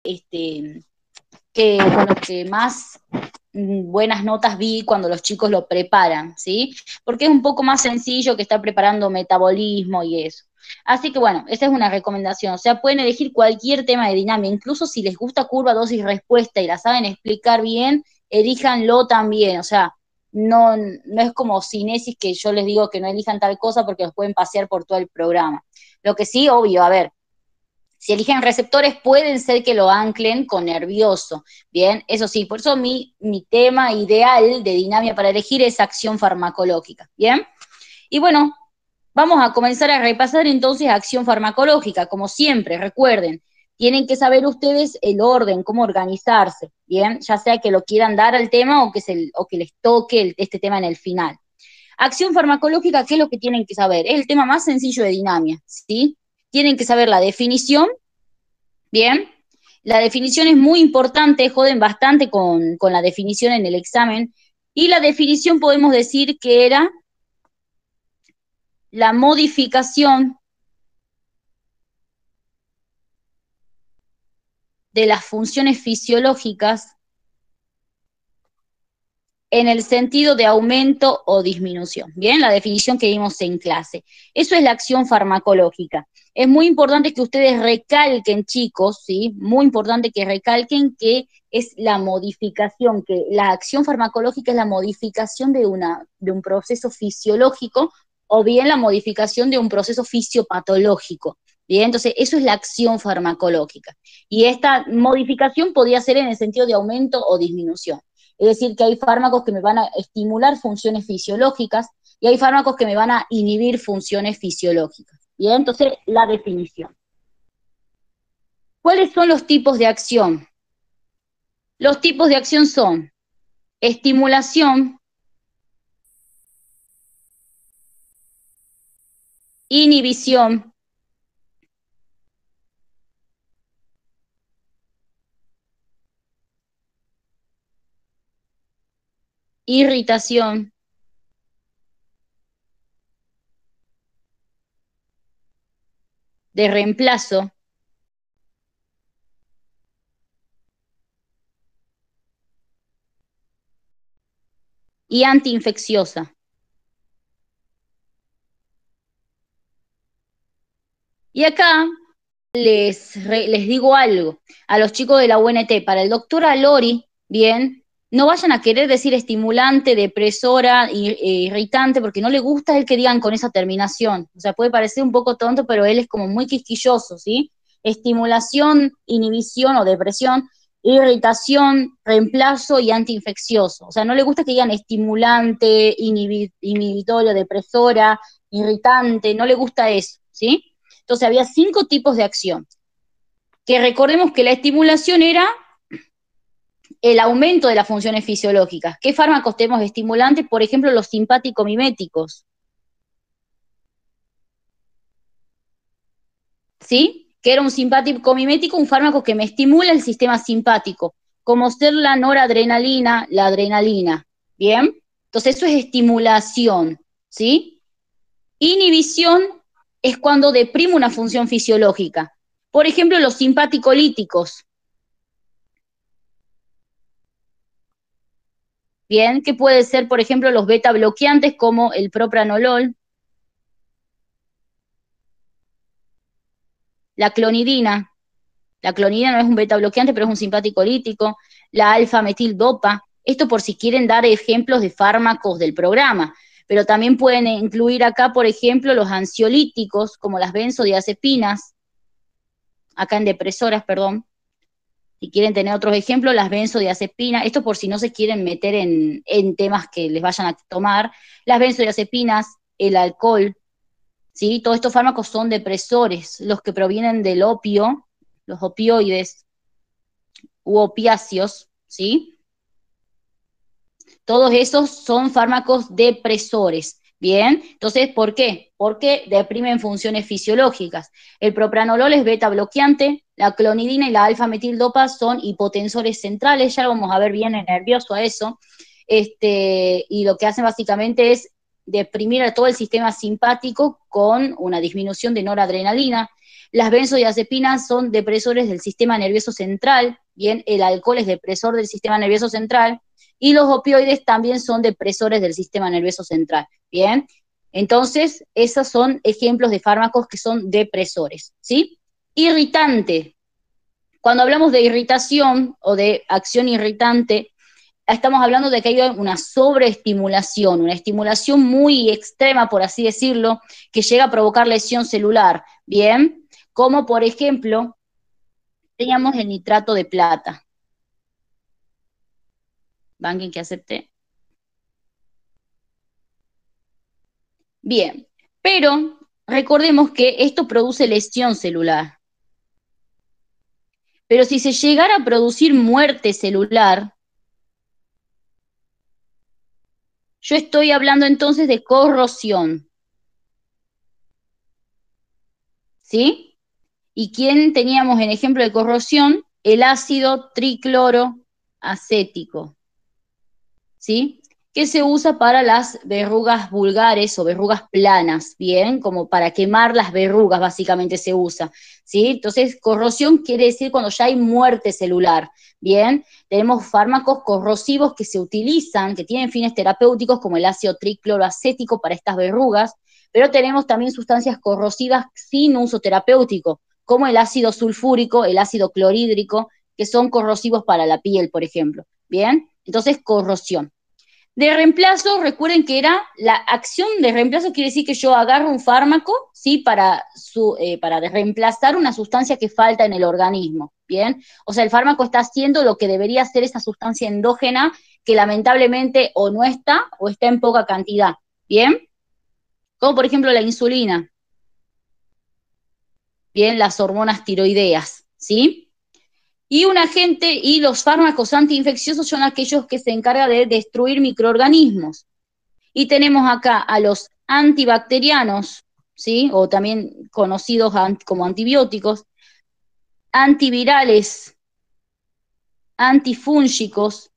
con los que más buenas notas vi cuando los chicos lo preparan, ¿sí? Porque es un poco más sencillo que estar preparando metabolismo y eso. Así que bueno, esa es una recomendación. O sea, pueden elegir cualquier tema de dinámica, incluso si les gusta curva, dosis, respuesta y la saben explicar bien, elíjanlo también. O sea, no es como cinesis que yo les digo que no elijan tal cosa porque los pueden pasear por todo el programa. Lo que sí, obvio, a ver, si eligen receptores, pueden ser que lo anclen con nervioso. Bien, eso sí, por eso mi tema ideal de dinámica para elegir es acción farmacológica. Bien, y bueno, vamos a comenzar a repasar entonces acción farmacológica. Como siempre, recuerden, tienen que saber ustedes el orden, cómo organizarse. Bien, ya sea que lo quieran dar al tema o que les toque este tema en el final. Acción farmacológica, ¿qué es lo que tienen que saber? Es el tema más sencillo de dinámica, ¿sí? Tienen que saber la definición. Bien, la definición es muy importante, joden bastante con la definición en el examen. Y la definición podemos decir que era la modificación de las funciones fisiológicas en el sentido de aumento o disminución. Bien, la definición que vimos en clase. Eso es la acción farmacológica. Es muy importante que ustedes recalquen, chicos, ¿sí? Muy importante que recalquen que es la modificación, que la acción farmacológica es la modificación de un proceso fisiológico o bien la modificación de un proceso fisiopatológico. Bien, entonces eso es la acción farmacológica. Y esta modificación podría ser en el sentido de aumento o disminución. Es decir, que hay fármacos que me van a estimular funciones fisiológicas y hay fármacos que me van a inhibir funciones fisiológicas. Bien, entonces la definición. ¿Cuáles son los tipos de acción? Los tipos de acción son estimulación, inhibición, irritación, de reemplazo y antiinfecciosa. Y acá les digo algo a los chicos de la UNT, para el doctor Alori, bien, no vayan a querer decir estimulante, depresora, irritante, porque no le gusta el que digan con esa terminación. O sea, puede parecer un poco tonto, pero él es como muy quisquilloso, ¿sí? Estimulación, inhibición o depresión, irritación, reemplazo y antiinfeccioso. O sea, no le gusta que digan estimulante, inhibitorio, depresora, irritante, no le gusta eso, ¿sí? Entonces había 5 tipos de acción. Que recordemos que la estimulación era el aumento de las funciones fisiológicas. ¿Qué fármacos tenemos estimulantes? Por ejemplo, los simpático-miméticos. ¿Sí? Que era un simpático mimético, un fármaco que me estimula el sistema simpático, como ser la noradrenalina, la adrenalina. ¿Bien? Entonces eso es estimulación. ¿Sí? Inhibición es cuando deprimo una función fisiológica. Por ejemplo, los simpaticolíticos. Bien, que puede ser, por ejemplo, los beta bloqueantes como el propranolol, la clonidina. La clonidina no es un beta bloqueante, pero es un simpático lítico. La alfa-metildopa. Esto por si quieren dar ejemplos de fármacos del programa. Pero también pueden incluir acá, por ejemplo, los ansiolíticos, como las benzodiazepinas, acá en depresoras, perdón. Si quieren tener otros ejemplos, las benzodiazepinas, esto por si no se quieren meter en temas que les vayan a tomar, las benzodiazepinas, el alcohol, ¿sí? Todos estos fármacos son depresores, los que provienen del opio, los opioides u opiáceos, ¿sí? Todos esos son fármacos depresores. Bien, entonces, ¿por qué? Porque deprimen funciones fisiológicas. El propranolol es beta bloqueante, la clonidina y la alfa-metildopa son hipotensores centrales, ya lo vamos a ver bien en nervioso a eso, y lo que hacen básicamente es deprimir a todo el sistema simpático con una disminución de noradrenalina. Las benzodiazepinas son depresores del sistema nervioso central, bien, el alcohol es depresor del sistema nervioso central, y los opioides también son depresores del sistema nervioso central, bien. Entonces, esos son ejemplos de fármacos que son depresores, ¿sí? Irritante. Cuando hablamos de irritación o de acción irritante, estamos hablando de que hay una sobreestimulación, una estimulación muy extrema, por así decirlo, que llega a provocar lesión celular, ¿bien? Como por ejemplo, teníamos el nitrato de plata. ¿Alguien que acepte? Bien, pero recordemos que esto produce lesión celular. Pero si se llegara a producir muerte celular, yo estoy hablando entonces de corrosión. ¿Sí? ¿Y quién teníamos en ejemplo de corrosión? El ácido tricloroacético. ¿Sí? Que se usa para las verrugas vulgares o verrugas planas, ¿bien? Como para quemar las verrugas, básicamente se usa, ¿sí? Entonces, corrosión quiere decir cuando ya hay muerte celular, ¿bien? Tenemos fármacos corrosivos que se utilizan, que tienen fines terapéuticos, como el ácido tricloroacético para estas verrugas, pero tenemos también sustancias corrosivas sin uso terapéutico, como el ácido sulfúrico, el ácido clorhídrico, que son corrosivos para la piel, por ejemplo, ¿bien? Entonces, corrosión. De reemplazo, recuerden que era la acción de reemplazo, quiere decir que yo agarro un fármaco, ¿sí? Para reemplazar una sustancia que falta en el organismo, ¿bien? O sea, el fármaco está haciendo lo que debería hacer esa sustancia endógena que lamentablemente o no está o está en poca cantidad, ¿bien? Como por ejemplo la insulina, ¿bien? Las hormonas tiroideas, ¿sí? Y un agente y los fármacos antiinfecciosos son aquellos que se encargan de destruir microorganismos. Y tenemos acá a los antibacterianos, ¿sí? O también conocidos como antibióticos, antivirales, antifúngicos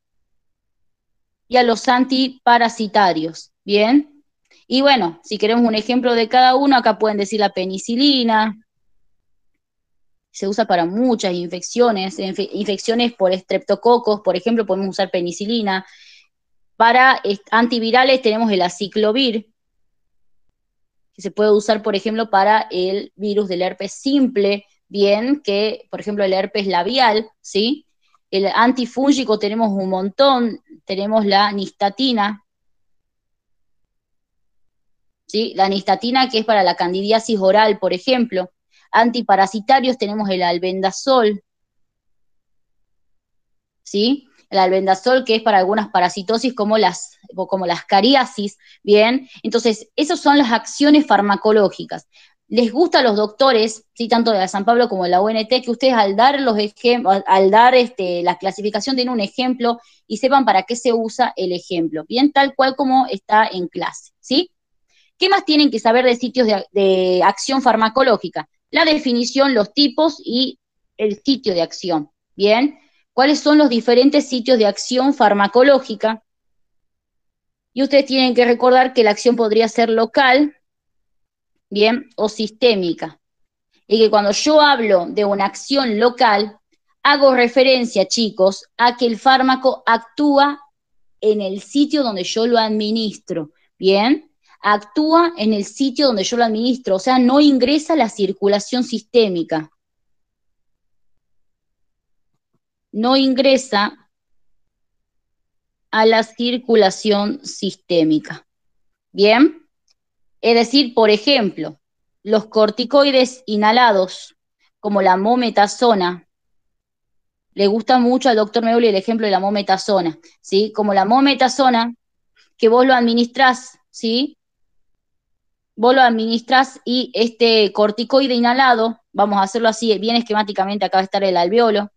y a los antiparasitarios, ¿bien? Y bueno, si queremos un ejemplo de cada uno, acá pueden decir la penicilina, se usa para muchas infecciones, infecciones por estreptococos, por ejemplo, podemos usar penicilina. Para antivirales tenemos el aciclovir, que se puede usar, por ejemplo, para el virus del herpes simple, bien, que, por ejemplo, el herpes labial, ¿sí? El antifúngico tenemos un montón, tenemos la nistatina, ¿sí? La nistatina que es para la candidiasis oral, por ejemplo. Antiparasitarios tenemos el albendazol, ¿sí? El albendazol que es para algunas parasitosis como las cariasis, ¿bien? Entonces, esas son las acciones farmacológicas. Les gusta a los doctores, ¿sí? Tanto de la San Pablo como de la UNT, que ustedes al dar los ejemplos, al dar la clasificación den un ejemplo y sepan para qué se usa el ejemplo, bien, tal cual como está en clase, ¿sí? ¿Qué más tienen que saber de sitios de acción farmacológica? La definición, los tipos y el sitio de acción, ¿bien? ¿Cuáles son los diferentes sitios de acción farmacológica? Y ustedes tienen que recordar que la acción podría ser local, ¿bien? O sistémica. Y que cuando yo hablo de una acción local, hago referencia, chicos, a que el fármaco actúa en el sitio donde yo lo administro, ¿bien? Actúa en el sitio donde yo lo administro, o sea, no ingresa a la circulación sistémica. No ingresa a la circulación sistémica. ¿Bien? Es decir, por ejemplo, los corticoides inhalados, como la mometasona, le gusta mucho al doctor Meuli el ejemplo de la mometasona, ¿sí? Como la mometasona, que vos lo administrás, ¿sí? Vos lo administrás y este corticoide inhalado, vamos a hacerlo así, bien esquemáticamente, acá va a estar el alveolo.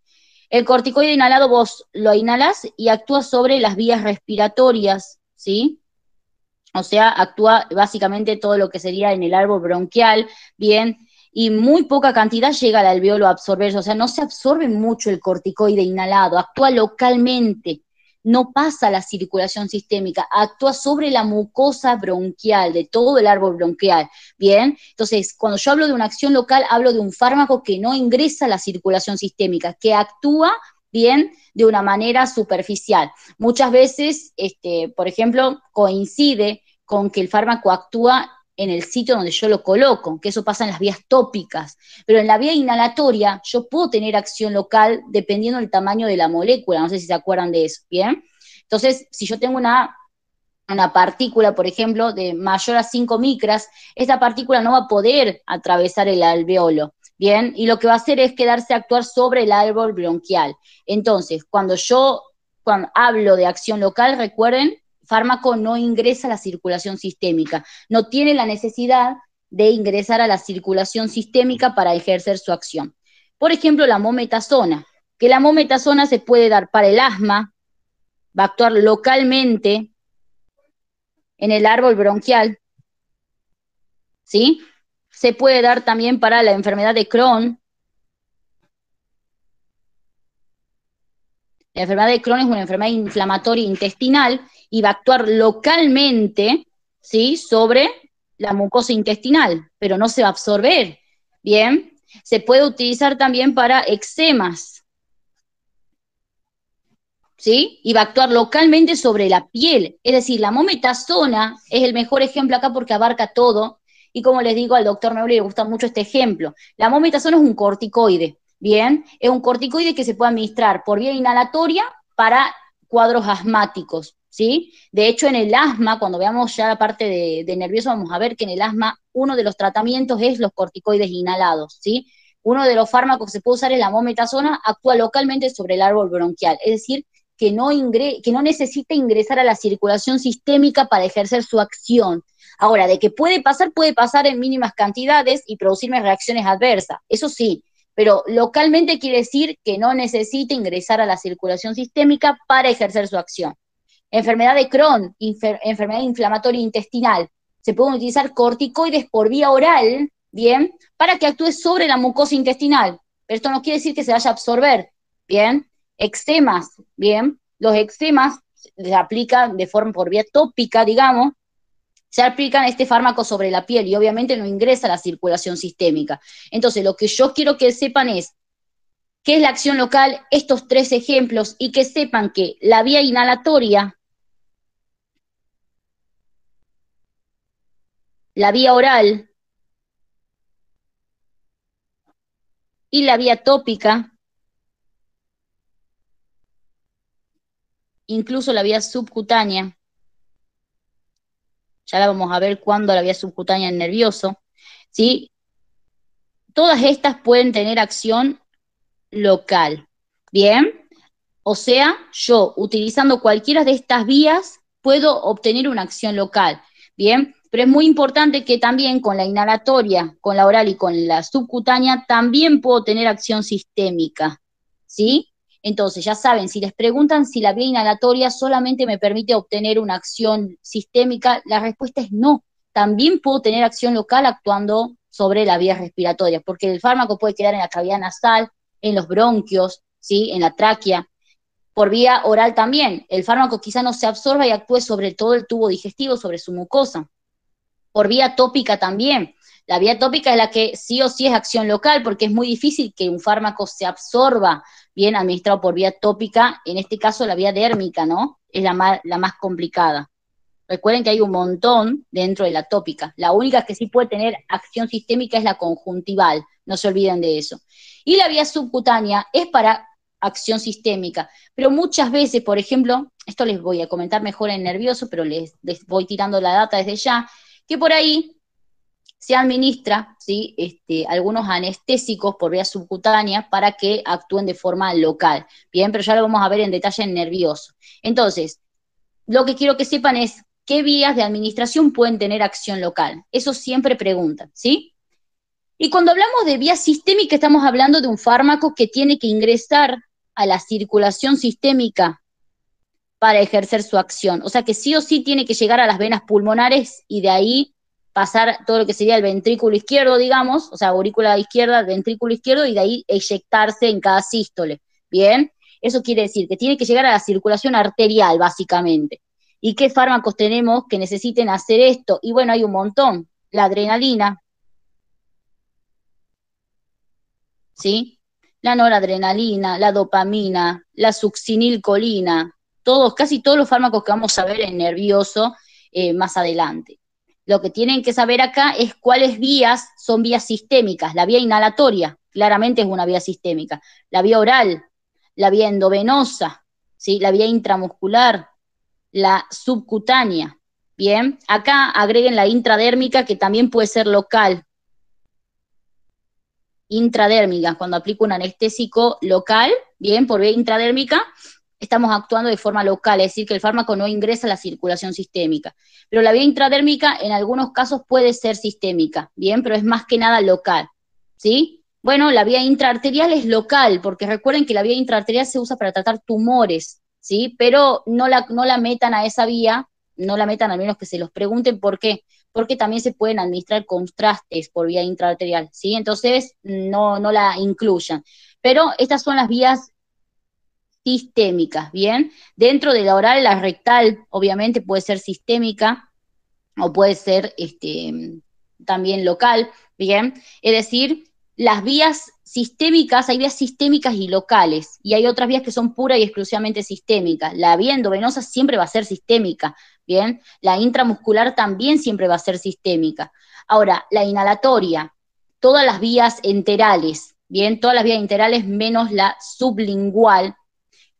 El corticoide inhalado vos lo inhalás y actúa sobre las vías respiratorias, ¿sí? O sea, actúa básicamente todo lo que sería en el árbol bronquial, bien, y muy poca cantidad llega al alveolo a absorberse, o sea, no se absorbe mucho el corticoide inhalado, actúa localmente, no pasa a la circulación sistémica, actúa sobre la mucosa bronquial, de todo el árbol bronquial, ¿bien? Entonces, cuando yo hablo de una acción local, hablo de un fármaco que no ingresa a la circulación sistémica, que actúa, ¿bien?, de una manera superficial. Muchas veces, por ejemplo, coincide con que el fármaco actúa en el sitio donde yo lo coloco, que eso pasa en las vías tópicas, pero en la vía inhalatoria yo puedo tener acción local dependiendo del tamaño de la molécula, no sé si se acuerdan de eso, ¿bien? Entonces, si yo tengo una partícula, por ejemplo, de mayor a 5 micras, esta partícula no va a poder atravesar el alveolo, ¿bien? Y lo que va a hacer es quedarse a actuar sobre el árbol bronquial. Entonces, cuando hablo de acción local, recuerden, fármaco no ingresa a la circulación sistémica, no tiene la necesidad de ingresar a la circulación sistémica para ejercer su acción. Por ejemplo, la mometasona, que la mometasona se puede dar para el asma, va a actuar localmente en el árbol bronquial, ¿sí? Se puede dar también para la enfermedad de Crohn. La enfermedad de Crohn es una enfermedad inflamatoria intestinal y va a actuar localmente, ¿sí?, sobre la mucosa intestinal, pero no se va a absorber, ¿bien? Se puede utilizar también para eczemas, ¿sí? Y va a actuar localmente sobre la piel. Es decir, la mometasona es el mejor ejemplo acá porque abarca todo. Y como les digo, al doctor Meuli le gusta mucho este ejemplo. La mometasona es un corticoide, ¿bien? Es un corticoide que se puede administrar por vía inhalatoria para cuadros asmáticos, ¿sí? De hecho, en el asma, cuando veamos ya la parte de nervioso, vamos a ver que en el asma uno de los tratamientos es los corticoides inhalados, ¿sí? Uno de los fármacos que se puede usar es la mometasona, actúa localmente sobre el árbol bronquial, es decir, que no necesita ingresar a la circulación sistémica para ejercer su acción. Ahora, de que puede pasar en mínimas cantidades y producirme reacciones adversas, eso sí, pero localmente quiere decir que no necesita ingresar a la circulación sistémica para ejercer su acción. Enfermedad de Crohn, enfermedad inflamatoria intestinal, se pueden utilizar corticoides por vía oral, ¿bien?, para que actúe sobre la mucosa intestinal, pero esto no quiere decir que se vaya a absorber, ¿bien? Eczemas, ¿bien? Los eczemas se aplican de forma por vía tópica, digamos, se aplican este fármaco sobre la piel y obviamente no ingresa a la circulación sistémica. Entonces, lo que yo quiero que sepan es qué es la acción local, estos tres ejemplos, y que sepan que la vía inhalatoria, la vía oral y la vía tópica, incluso la vía subcutánea, ya la vamos a ver cuando la vía subcutánea es nervioso, ¿sí? Todas estas pueden tener acción local, ¿bien? O sea, yo utilizando cualquiera de estas vías puedo obtener una acción local, ¿bien? Pero es muy importante que también con la inhalatoria, con la oral y con la subcutánea también puedo tener acción sistémica, ¿sí? Entonces, ya saben, si les preguntan si la vía inhalatoria solamente me permite obtener una acción sistémica, la respuesta es no. También puedo tener acción local actuando sobre las vías respiratorias, porque el fármaco puede quedar en la cavidad nasal, en los bronquios, ¿sí?, en la tráquea. Por vía oral también, el fármaco quizá no se absorba y actúe sobre todo el tubo digestivo, sobre su mucosa. Por vía tópica también. La vía tópica es la que sí o sí es acción local, porque es muy difícil que un fármaco se absorba bien administrado por vía tópica, en este caso la vía dérmica, ¿no? Es la más complicada. Recuerden que hay un montón dentro de la tópica. La única que sí puede tener acción sistémica es la conjuntival, no se olviden de eso. Y la vía subcutánea es para acción sistémica, pero muchas veces, por ejemplo, esto les voy a comentar mejor en nervioso, pero les voy tirando la data desde ya, que por ahí se administra, ¿sí?, algunos anestésicos por vía subcutánea para que actúen de forma local. Bien, pero ya lo vamos a ver en detalle en nervioso. Entonces, lo que quiero que sepan es qué vías de administración pueden tener acción local. Eso siempre preguntan, ¿sí? Y cuando hablamos de vía sistémica, estamos hablando de un fármaco que tiene que ingresar a la circulación sistémica para ejercer su acción. O sea que sí o sí tiene que llegar a las venas pulmonares y de ahí pasar todo lo que sería el ventrículo izquierdo, digamos, o sea, aurícula izquierda, ventrículo izquierdo, y de ahí eyectarse en cada sístole. Bien, Eso quiere decir que tiene que llegar a la circulación arterial, básicamente. ¿Y qué fármacos tenemos que necesiten hacer esto? Y bueno, hay un montón. La adrenalina, ¿sí? La noradrenalina, la dopamina, la succinilcolina, todos, casi todos los fármacos que vamos a ver en nervioso más adelante. Lo que tienen que saber acá es cuáles vías son vías sistémicas. La vía inhalatoria, claramente es una vía sistémica. La vía oral, la vía endovenosa, ¿sí? La vía intramuscular, la subcutánea. Bien, acá agreguen la intradérmica, que también puede ser local, intradérmica, cuando aplico un anestésico local, bien, por vía intradérmica, estamos actuando de forma local, es decir, que el fármaco no ingresa a la circulación sistémica. Pero la vía intradérmica en algunos casos puede ser sistémica, bien, pero es más que nada local, ¿sí? Bueno, la vía intraarterial es local, porque recuerden que la vía intraarterial se usa para tratar tumores, ¿sí? Pero no la metan a esa vía, no la metan, al menos que se los pregunten por qué, porque también se pueden administrar contrastes por vía intraarterial, ¿sí? Entonces, no la incluyan. Pero estas son las vías sistémicas, ¿bien? Dentro de la oral, la rectal, obviamente, puede ser sistémica o puede ser también local, ¿bien? Es decir, las vías sistémicas, hay vías sistémicas y locales, y hay otras vías que son pura y exclusivamente sistémicas. La vía endovenosa siempre va a ser sistémica, ¿bien? La intramuscular también siempre va a ser sistémica. Ahora, la inhalatoria, todas las vías enterales, ¿bien? Todas las vías enterales menos la sublingual,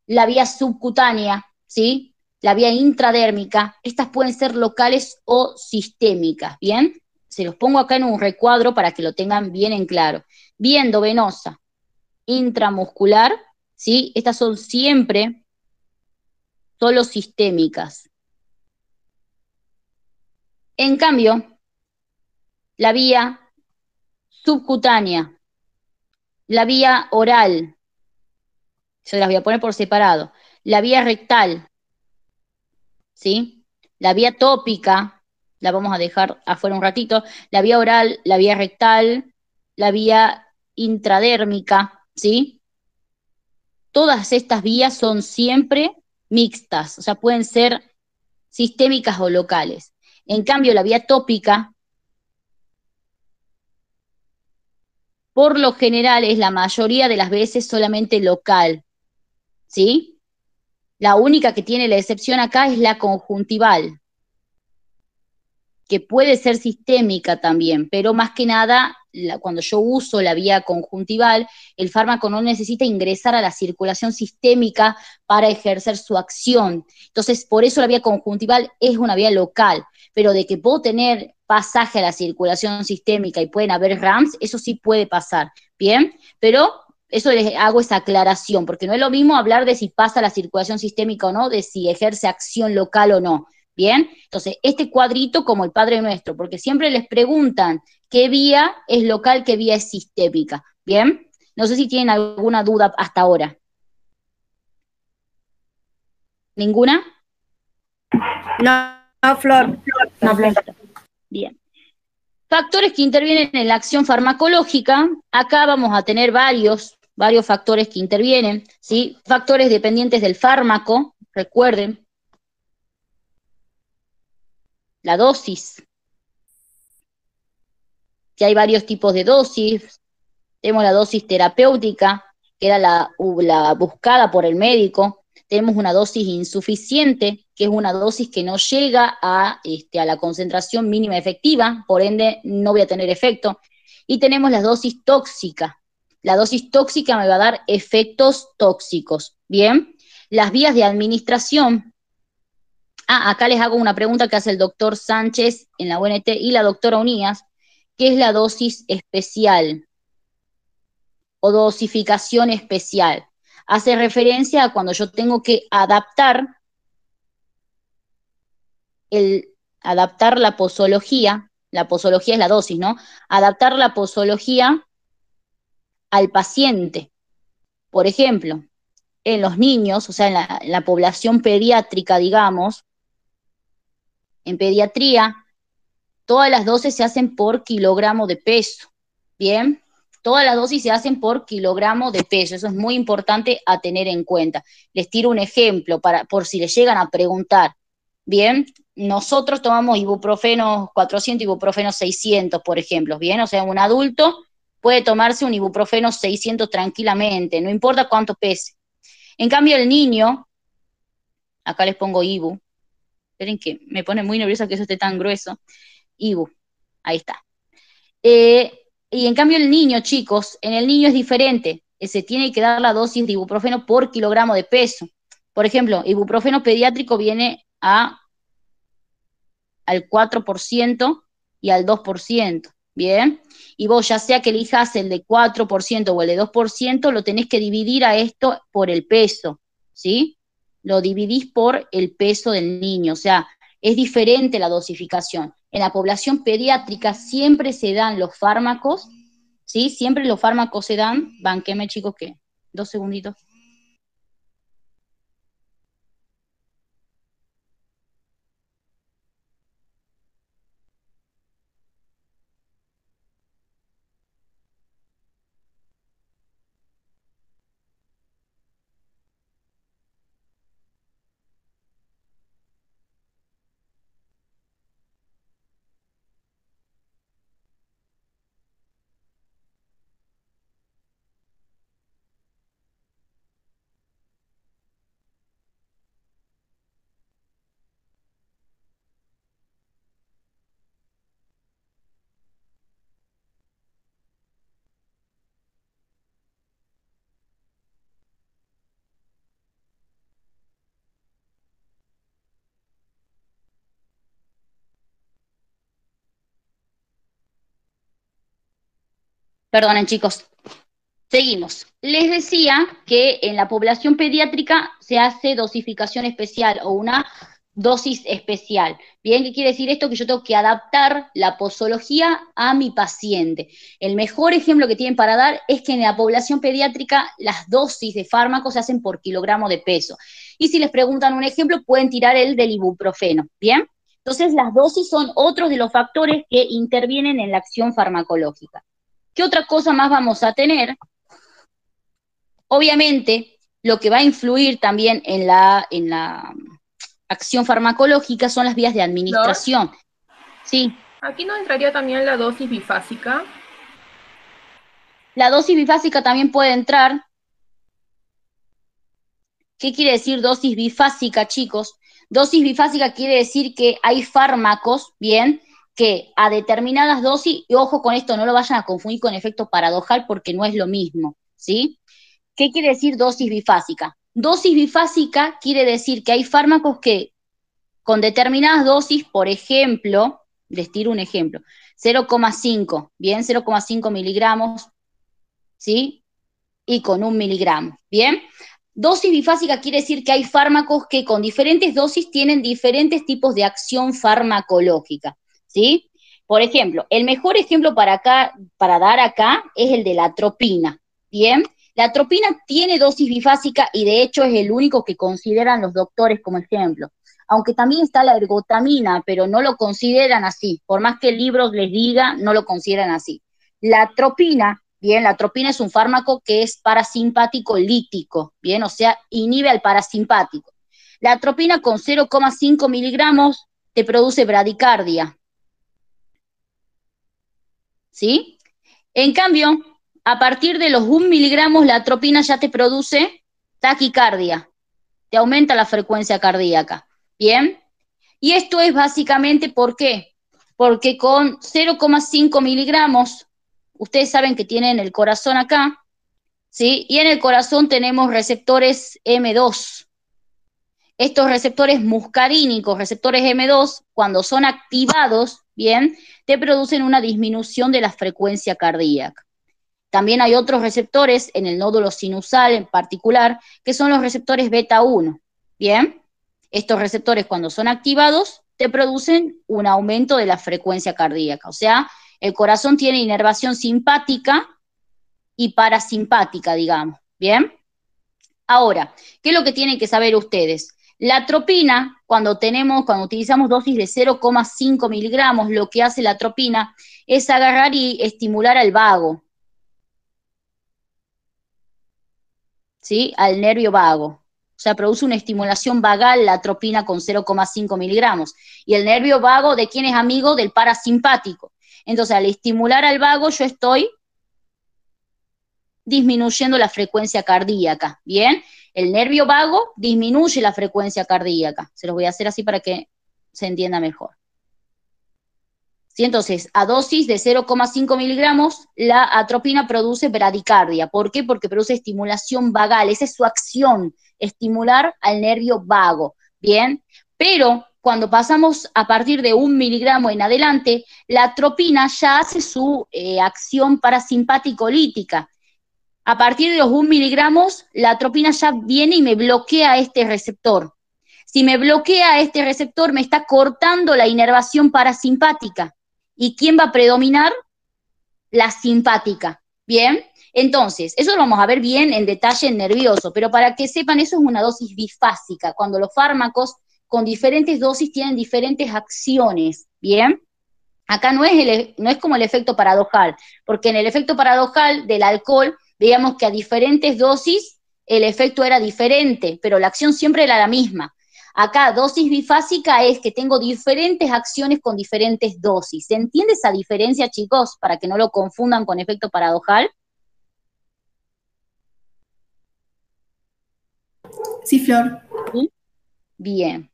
la vía subcutánea, ¿sí? La vía intradérmica, estas pueden ser locales o sistémicas, ¿bien? Se los pongo acá en un recuadro para que lo tengan bien en claro. Vía endovenosa, intramuscular, ¿sí? Estas son siempre solo sistémicas. En cambio, la vía subcutánea, la vía oral, yo las voy a poner por separado, la vía rectal, ¿sí? La vía tópica, la vamos a dejar afuera un ratito, la vía oral, la vía rectal, la vía intradérmica, ¿sí? Todas estas vías son siempre mixtas, o sea, pueden ser sistémicas o locales. En cambio, la vía tópica, por lo general, es la mayoría de las veces solamente local, ¿sí? La única que tiene la excepción acá es la conjuntival, que puede ser sistémica también, pero más que nada, cuando yo uso la vía conjuntival, el fármaco no necesita ingresar a la circulación sistémica para ejercer su acción. Entonces, por eso la vía conjuntival es una vía local, pero de que puedo tener pasaje a la circulación sistémica y pueden haber RAMs, eso sí puede pasar, ¿bien? Pero eso les hago esa aclaración, porque no es lo mismo hablar de si pasa la circulación sistémica o no, de si ejerce acción local o no. Bien, entonces este cuadrito como el Padre Nuestro, porque siempre les preguntan qué vía es local, qué vía es sistémica. Bien, no sé si tienen alguna duda hasta ahora. ¿Ninguna? No, no, Flor. No, Flor. Perfecto. Bien. Factores que intervienen en la acción farmacológica. Acá vamos a tener varios factores que intervienen, ¿sí? Factores dependientes del fármaco, recuerden, la dosis, que hay varios tipos de dosis. Tenemos la dosis terapéutica, que era la buscada por el médico. Tenemos una dosis insuficiente, que es una dosis que no llega a la concentración mínima efectiva, por ende no voy a tener efecto. Y tenemos la dosis tóxica. La dosis tóxica me va a dar efectos tóxicos. Bien, las vías de administración. Acá les hago una pregunta que hace el doctor Sánchez en la UNT y la doctora Unías, que es la dosis especial o dosificación especial. Hace referencia a cuando yo tengo que adaptar la posología es la dosis, ¿no? Adaptar la posología al paciente. Por ejemplo, en los niños, o sea, en la población pediátrica, digamos, en pediatría, todas las dosis se hacen por kilogramo de peso, ¿bien? Todas las dosis se hacen por kilogramo de peso, eso es muy importante a tener en cuenta. Les tiro un ejemplo por si les llegan a preguntar. Bien, nosotros tomamos ibuprofeno 400, ibuprofeno 600, por ejemplo, bien, o sea, un adulto puede tomarse un ibuprofeno 600 tranquilamente, no importa cuánto pese. En cambio, el niño, acá les pongo ibu, esperen que me pone muy nerviosa que eso esté tan grueso, ibu, ahí está. Y en cambio el niño, chicos, en el niño es diferente, se tiene que dar la dosis de ibuprofeno por kilogramo de peso. Por ejemplo, ibuprofeno pediátrico viene al 4% y al 2%, ¿bien? Y vos, ya sea que elijas el de 4% o el de 2%, lo tenés que dividir a esto por el peso, ¿sí? Lo dividís por el peso del niño, o sea, es diferente la dosificación. En la población pediátrica siempre se dan los fármacos, ¿sí? Siempre los fármacos se dan, banqueme chicos que, 2 segunditos. Perdonen chicos, seguimos. Les decía que en la población pediátrica se hace dosificación especial o una dosis especial. Bien, ¿qué quiere decir esto? Que yo tengo que adaptar la posología a mi paciente. El mejor ejemplo que tienen para dar es que en la población pediátrica las dosis de fármacos se hacen por kilogramo de peso. Y si les preguntan un ejemplo, pueden tirar el del ibuprofeno. Bien, entonces las dosis son otros de los factores que intervienen en la acción farmacológica. ¿Qué otra cosa más vamos a tener? Obviamente, lo que va a influir también en la acción farmacológica son las vías de Flor, administración. Sí, aquí no entraría también la dosis bifásica. la dosis bifásica también puede entrar. ¿Qué quiere decir dosis bifásica, chicos? Dosis bifásica quiere decir que hay fármacos, bien, que a determinadas dosis, y ojo con esto, no lo vayan a confundir con efecto paradojal porque no es lo mismo, ¿sí? ¿Qué quiere decir dosis bifásica? Dosis bifásica quiere decir que hay fármacos que con determinadas dosis, por ejemplo, les tiro un ejemplo, 0,5, bien, 0,5 miligramos, ¿sí? Y con 1 miligramo, ¿bien? Dosis bifásica quiere decir que hay fármacos que con diferentes dosis tienen diferentes tipos de acción farmacológica, ¿sí? Por ejemplo, el mejor ejemplo para dar acá es el de la atropina, ¿bien? La atropina tiene dosis bifásica y de hecho es el único que consideran los doctores como ejemplo. Aunque también está la ergotamina, pero no lo consideran así. Por más que el libro les diga, no lo consideran así. La atropina, bien, la atropina es un fármaco que es parasimpático lítico, bien, o sea, inhibe al parasimpático. La atropina con 0,5 miligramos te produce bradicardia, ¿sí? En cambio, a partir de los 1 miligramos, la atropina ya te produce taquicardia, te aumenta la frecuencia cardíaca, ¿bien? Y esto es básicamente, ¿por qué? Porque con 0,5 miligramos, ustedes saben que tienen el corazón acá, ¿sí? Y en el corazón tenemos receptores M2. Estos receptores muscarínicos, receptores M2, cuando son activados, bien, te producen una disminución de la frecuencia cardíaca. También hay otros receptores en el nódulo sinusal en particular, que son los receptores beta 1, bien. Estos receptores cuando son activados te producen un aumento de la frecuencia cardíaca, o sea, el corazón tiene inervación simpática y parasimpática, digamos, ¿bien? Ahora, ¿qué es lo que tienen que saber ustedes? La atropina, cuando utilizamos dosis de 0,5 miligramos, lo que hace la atropina es agarrar y estimular al vago, ¿sí? Al nervio vago. O sea, produce una estimulación vagal la atropina con 0,5 miligramos. Y el nervio vago, ¿de quién es amigo? Del parasimpático. Entonces, al estimular al vago, yo estoy disminuyendo la frecuencia cardíaca, ¿bien? El nervio vago disminuye la frecuencia cardíaca. Se los voy a hacer así para que se entienda mejor. ¿Sí? Entonces, a dosis de 0,5 miligramos, la atropina produce bradicardia. ¿Por qué? Porque produce estimulación vagal. Esa es su acción, estimular al nervio vago. ¿Bien? Pero cuando pasamos a partir de 1 miligramo en adelante, la atropina ya hace su acción parasimpático-lítica. A partir de los 1 miligramos, la atropina ya viene y me bloquea este receptor. Si me bloquea este receptor, me está cortando la inervación parasimpática. ¿Y quién va a predominar? La simpática. ¿Bien? Entonces, eso lo vamos a ver bien en detalle en nervioso, pero para que sepan, eso es una dosis bifásica, cuando los fármacos con diferentes dosis tienen diferentes acciones. ¿Bien? Acá no es como el efecto paradojal, porque en el efecto paradojal del alcohol, veíamos que a diferentes dosis el efecto era diferente, pero la acción siempre era la misma. Acá, dosis bifásica es que tengo diferentes acciones con diferentes dosis. ¿Se entiende esa diferencia, chicos? Para que no lo confundan con efecto paradojal. Sí, Flor. ¿Sí? Bien.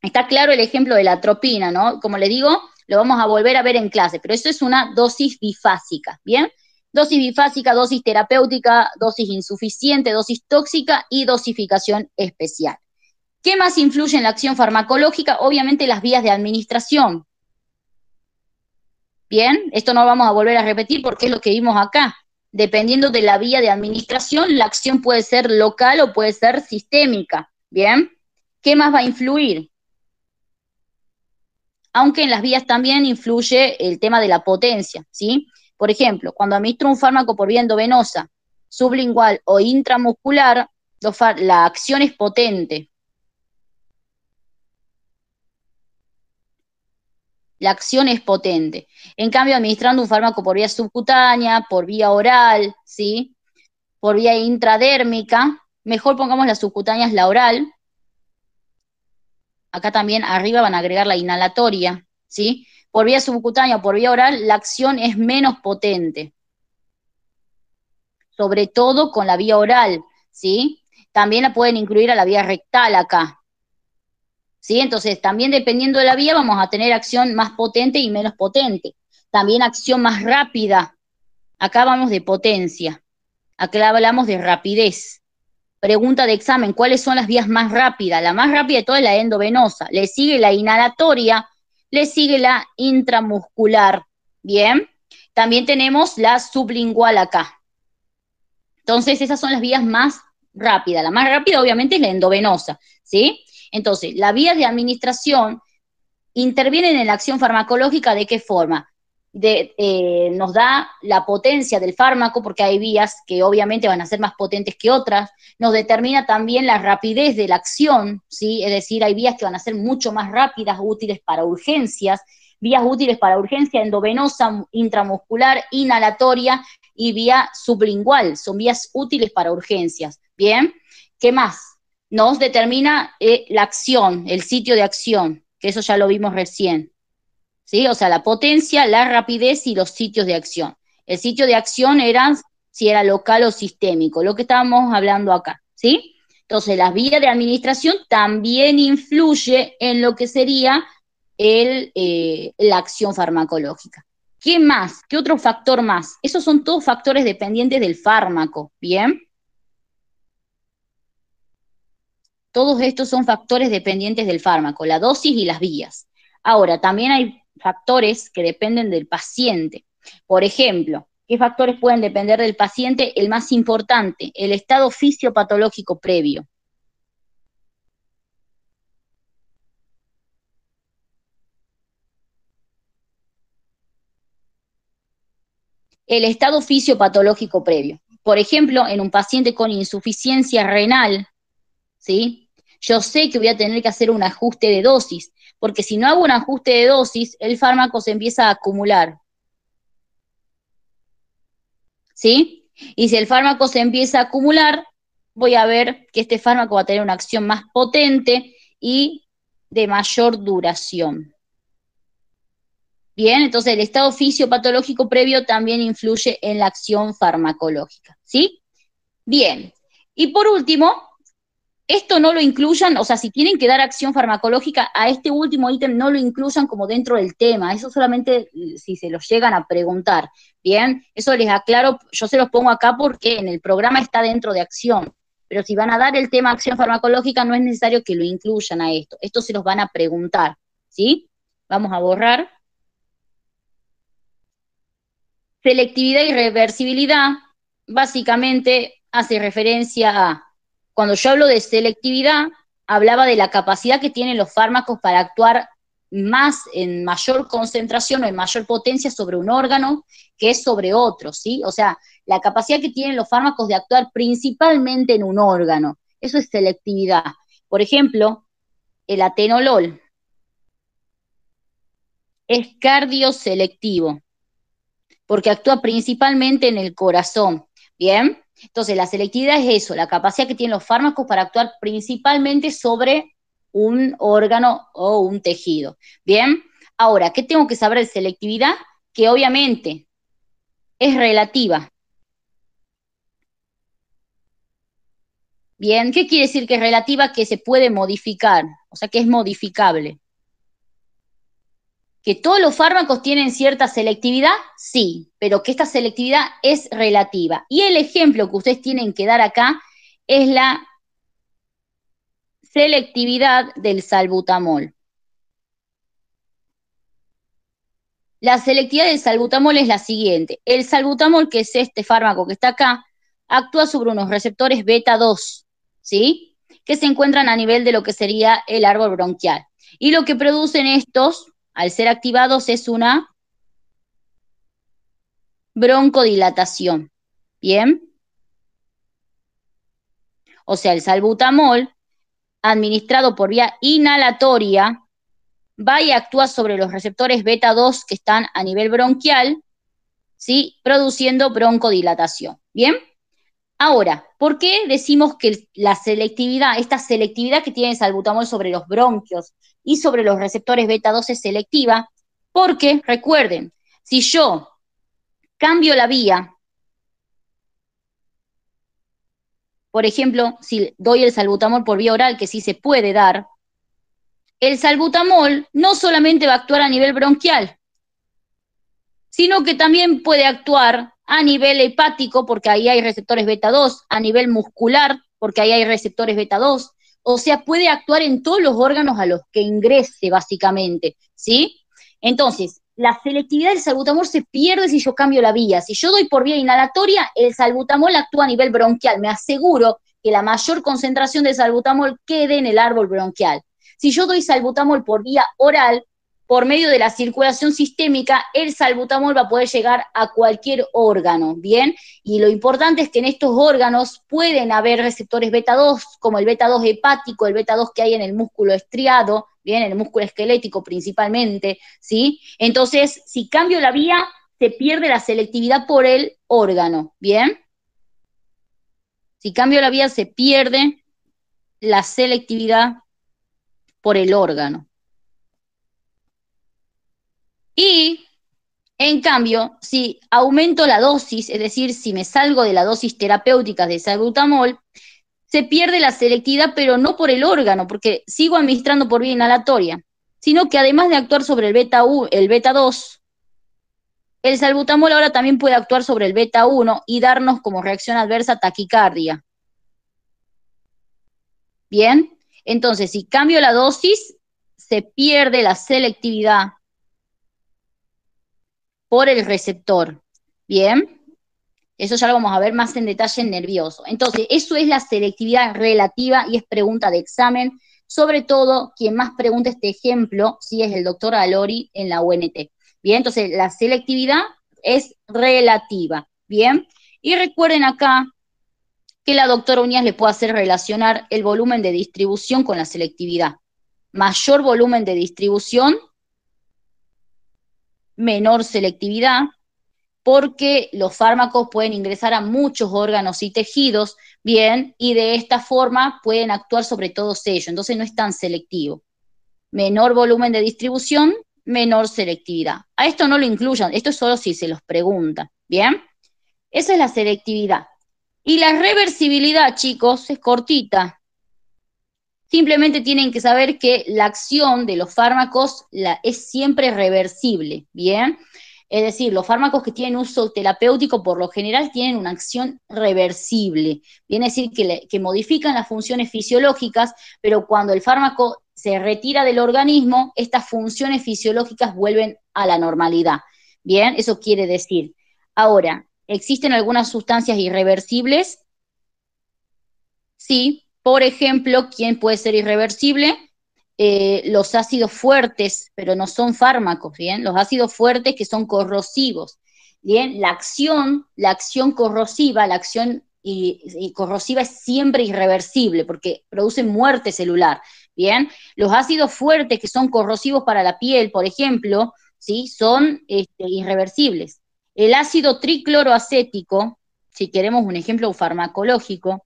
Está claro el ejemplo de la atropina, ¿no? Como les digo, lo vamos a volver a ver en clase, pero eso es una dosis bifásica, ¿bien? Dosis bifásica, dosis terapéutica, dosis insuficiente, dosis tóxica y dosificación especial. ¿Qué más influye en la acción farmacológica? Obviamente las vías de administración. Bien, esto no lo vamos a volver a repetir porque es lo que vimos acá. Dependiendo de la vía de administración, la acción puede ser local o puede ser sistémica. Bien, ¿qué más va a influir? Aunque en las vías también influye el tema de la potencia, ¿sí? Por ejemplo, cuando administro un fármaco por vía endovenosa, sublingual o intramuscular, la acción es potente. La acción es potente. En cambio, administrando un fármaco por vía subcutánea, por vía oral, ¿sí? Por vía intradérmica, mejor pongamos la subcutánea es la oral. Acá también arriba van a agregar la inhalatoria, ¿sí? Por vía subcutánea o por vía oral, la acción es menos potente. Sobre todo con la vía oral, ¿sí? También la pueden incluir a la vía rectal acá. ¿Sí? Entonces, también dependiendo de la vía vamos a tener acción más potente y menos potente. También acción más rápida. Acá vamos de potencia. Acá hablamos de rapidez. Pregunta de examen, ¿cuáles son las vías más rápidas? La más rápida de todas es la endovenosa. Le sigue la inhalatoria, le sigue la intramuscular. Bien. También tenemos la sublingual acá. Entonces, esas son las vías más rápidas. La más rápida, obviamente, es la endovenosa, ¿sí? Entonces, las vías de administración intervienen en la acción farmacológica. ¿De qué forma? Nos da la potencia del fármaco, porque hay vías que obviamente van a ser más potentes que otras. Nos determina también la rapidez de la acción, ¿sí? Es decir, hay vías que van a ser mucho más rápidas, útiles para urgencias, vías útiles para urgencia endovenosa, intramuscular, inhalatoria y vía sublingual. Son vías útiles para urgencias. ¿Bien? ¿Qué más? Nos determina la acción, el sitio de acción, que eso ya lo vimos recién. ¿Sí? O sea, la potencia, la rapidez y los sitios de acción. El sitio de acción era si era local o sistémico, lo que estábamos hablando acá, ¿sí? Entonces, las vías de administración también influye en lo que sería la acción farmacológica. ¿Qué más? ¿Qué otro factor más? Esos son todos factores dependientes del fármaco, ¿bien? Todos estos son factores dependientes del fármaco, la dosis y las vías. Ahora, también hay factores que dependen del paciente. Por ejemplo, ¿qué factores pueden depender del paciente? El más importante, el estado fisiopatológico previo. El estado fisiopatológico previo. Por ejemplo, en un paciente con insuficiencia renal, ¿sí? Yo sé que voy a tener que hacer un ajuste de dosis, porque si no hago un ajuste de dosis, el fármaco se empieza a acumular. ¿Sí? Y si el fármaco se empieza a acumular, voy a ver que este fármaco va a tener una acción más potente y de mayor duración. Bien, entonces el estado fisiopatológico previo también influye en la acción farmacológica, ¿sí? Bien, y por último, esto no lo incluyan, o sea, si tienen que dar acción farmacológica, a este último ítem no lo incluyan como dentro del tema, eso solamente si se los llegan a preguntar, ¿bien? Eso les aclaro, yo se los pongo acá porque en el programa está dentro de acción, pero si van a dar el tema acción farmacológica no es necesario que lo incluyan a esto se los van a preguntar, ¿sí? Vamos a borrar. Selectividad y reversibilidad básicamente hace referencia a, cuando yo hablo de selectividad, hablaba de la capacidad que tienen los fármacos para actuar más en mayor concentración o en mayor potencia sobre un órgano que es sobre otro, ¿sí? O sea, la capacidad que tienen los fármacos de actuar principalmente en un órgano. Eso es selectividad. Por ejemplo, el atenolol es cardioselectivo porque actúa principalmente en el corazón, ¿bien? Entonces, la selectividad es eso, la capacidad que tienen los fármacos para actuar principalmente sobre un órgano o un tejido, ¿bien? Ahora, ¿qué tengo que saber de selectividad? Que obviamente es relativa. Bien, ¿qué quiere decir que es relativa? Que se puede modificar, o sea, que es modificable. ¿Que todos los fármacos tienen cierta selectividad? Sí, pero que esta selectividad es relativa. Y el ejemplo que ustedes tienen que dar acá es la selectividad del salbutamol. La selectividad del salbutamol es la siguiente. El salbutamol, que es este fármaco que está acá, actúa sobre unos receptores beta 2, ¿sí? Que se encuentran a nivel de lo que sería el árbol bronquial. Y lo que producen estos, al ser activados, es una broncodilatación. ¿Bien? O sea, el salbutamol, administrado por vía inhalatoria, va y actúa sobre los receptores beta 2 que están a nivel bronquial, ¿sí? Produciendo broncodilatación. ¿Bien? Ahora, ¿por qué decimos que la selectividad, esta selectividad que tiene el salbutamol sobre los bronquios y sobre los receptores beta 2 es selectiva? Porque, recuerden, si yo cambio la vía, por ejemplo, si doy el salbutamol por vía oral, que sí se puede dar, el salbutamol no solamente va a actuar a nivel bronquial, sino que también puede actuar a nivel hepático, porque ahí hay receptores beta 2, a nivel muscular, porque ahí hay receptores beta 2, o sea, puede actuar en todos los órganos a los que ingrese, básicamente, ¿sí? Entonces, la selectividad del salbutamol se pierde si yo cambio la vía. Si yo doy por vía inhalatoria, el salbutamol actúa a nivel bronquial. Me aseguro que la mayor concentración de salbutamol quede en el árbol bronquial. Si yo doy salbutamol por vía oral, por medio de la circulación sistémica, el salbutamol va a poder llegar a cualquier órgano, ¿bien? Y lo importante es que en estos órganos pueden haber receptores beta 2, como el beta 2 hepático, el beta 2 que hay en el músculo estriado, ¿bien? En el músculo esquelético principalmente, ¿sí? Entonces, si cambio la vía, se pierde la selectividad por el órgano, ¿bien? Si cambio la vía, se pierde la selectividad por el órgano. Y, en cambio, si aumento la dosis, es decir, si me salgo de la dosis terapéutica de salbutamol, se pierde la selectividad, pero no por el órgano, porque sigo administrando por vía inhalatoria, sino que además de actuar sobre el beta 2, el salbutamol ahora también puede actuar sobre el beta 1 y darnos como reacción adversa taquicardia. Bien, entonces si cambio la dosis, se pierde la selectividad por el receptor. Bien, eso ya lo vamos a ver más en detalle en nervioso. Entonces, eso es la selectividad relativa y es pregunta de examen. Sobre todo, quien más pregunta este ejemplo, sí es el doctor Alori en la UNT. Bien, entonces la selectividad es relativa. Bien, y recuerden acá que la doctora Uñas le puede hacer relacionar el volumen de distribución con la selectividad. Mayor volumen de distribución, menor selectividad, porque los fármacos pueden ingresar a muchos órganos y tejidos, bien, y de esta forma pueden actuar sobre todos ellos, entonces no es tan selectivo. Menor volumen de distribución, menor selectividad. A esto no lo incluyan, esto es solo si se los preguntan, ¿bien? Esa es la selectividad. Y la reversibilidad, chicos, es cortita. Simplemente tienen que saber que la acción de los fármacos es siempre reversible, ¿bien? Es decir, los fármacos que tienen uso terapéutico por lo general tienen una acción reversible. Viene a decir que modifican las funciones fisiológicas, pero cuando el fármaco se retira del organismo, estas funciones fisiológicas vuelven a la normalidad. Bien, eso quiere decir. Ahora, ¿existen algunas sustancias irreversibles? Sí, por ejemplo, ¿quién puede ser irreversible? Los ácidos fuertes, pero no son fármacos, ¿bien? Los ácidos fuertes que son corrosivos, ¿bien? La acción corrosiva, la acción y corrosiva es siempre irreversible porque produce muerte celular, ¿bien? Los ácidos fuertes que son corrosivos para la piel, por ejemplo, ¿sí? Son irreversibles. El ácido tricloroacético, si queremos un ejemplo farmacológico,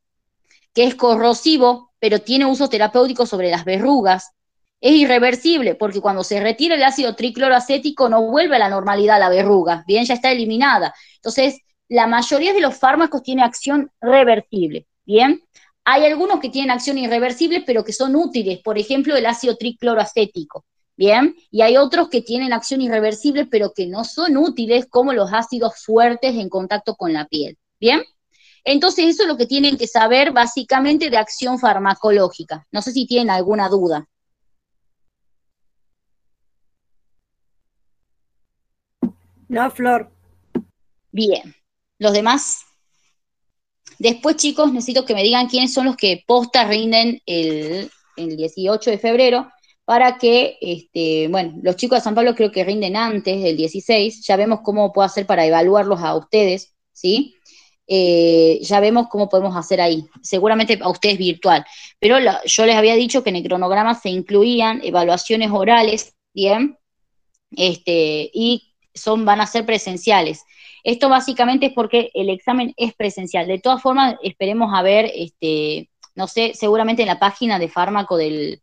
que es corrosivo, pero tiene uso terapéutico sobre las verrugas. Es irreversible, porque cuando se retira el ácido tricloroacético no vuelve a la normalidad la verruga, bien, ya está eliminada. Entonces, la mayoría de los fármacos tienen acción reversible, bien. Hay algunos que tienen acción irreversible, pero que son útiles, por ejemplo, el ácido tricloroacético, bien, y hay otros que tienen acción irreversible, pero que no son útiles, como los ácidos fuertes en contacto con la piel, bien. Entonces, eso es lo que tienen que saber básicamente de acción farmacológica. No sé si tienen alguna duda. No, Flor. Bien. ¿Los demás? Después, chicos, necesito que me digan quiénes son los que posta rinden el 18 de febrero para que, bueno, los chicos de San Pablo creo que rinden antes del 16. Ya vemos cómo puedo hacer para evaluarlos a ustedes, ¿sí? Ya vemos cómo podemos hacer ahí. Seguramente a ustedes virtual. Pero yo les había dicho que en el cronograma se incluían evaluaciones orales, ¿bien? Y van a ser presenciales. Esto básicamente es porque el examen es presencial. De todas formas, esperemos a ver, no sé, seguramente en la página de fármaco del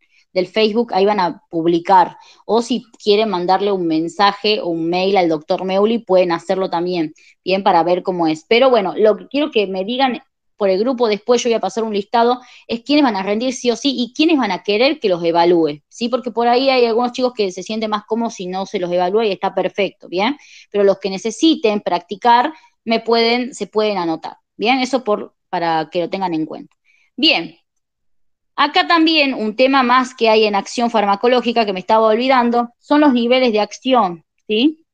Facebook ahí van a publicar, o si quieren mandarle un mensaje o un mail al doctor Meuli, pueden hacerlo también, bien, para ver cómo es. Pero bueno, lo que quiero que me digan por el grupo, después yo voy a pasar un listado, es quiénes van a rendir sí o sí y quiénes van a querer que los evalúe, ¿sí? Porque por ahí hay algunos chicos que se sienten más cómodos si no se los evalúa y está perfecto, ¿bien? Pero los que necesiten practicar se pueden anotar, ¿bien? Eso para que lo tengan en cuenta. Bien, acá también un tema más que hay en acción farmacológica que me estaba olvidando son los niveles de acción, ¿sí?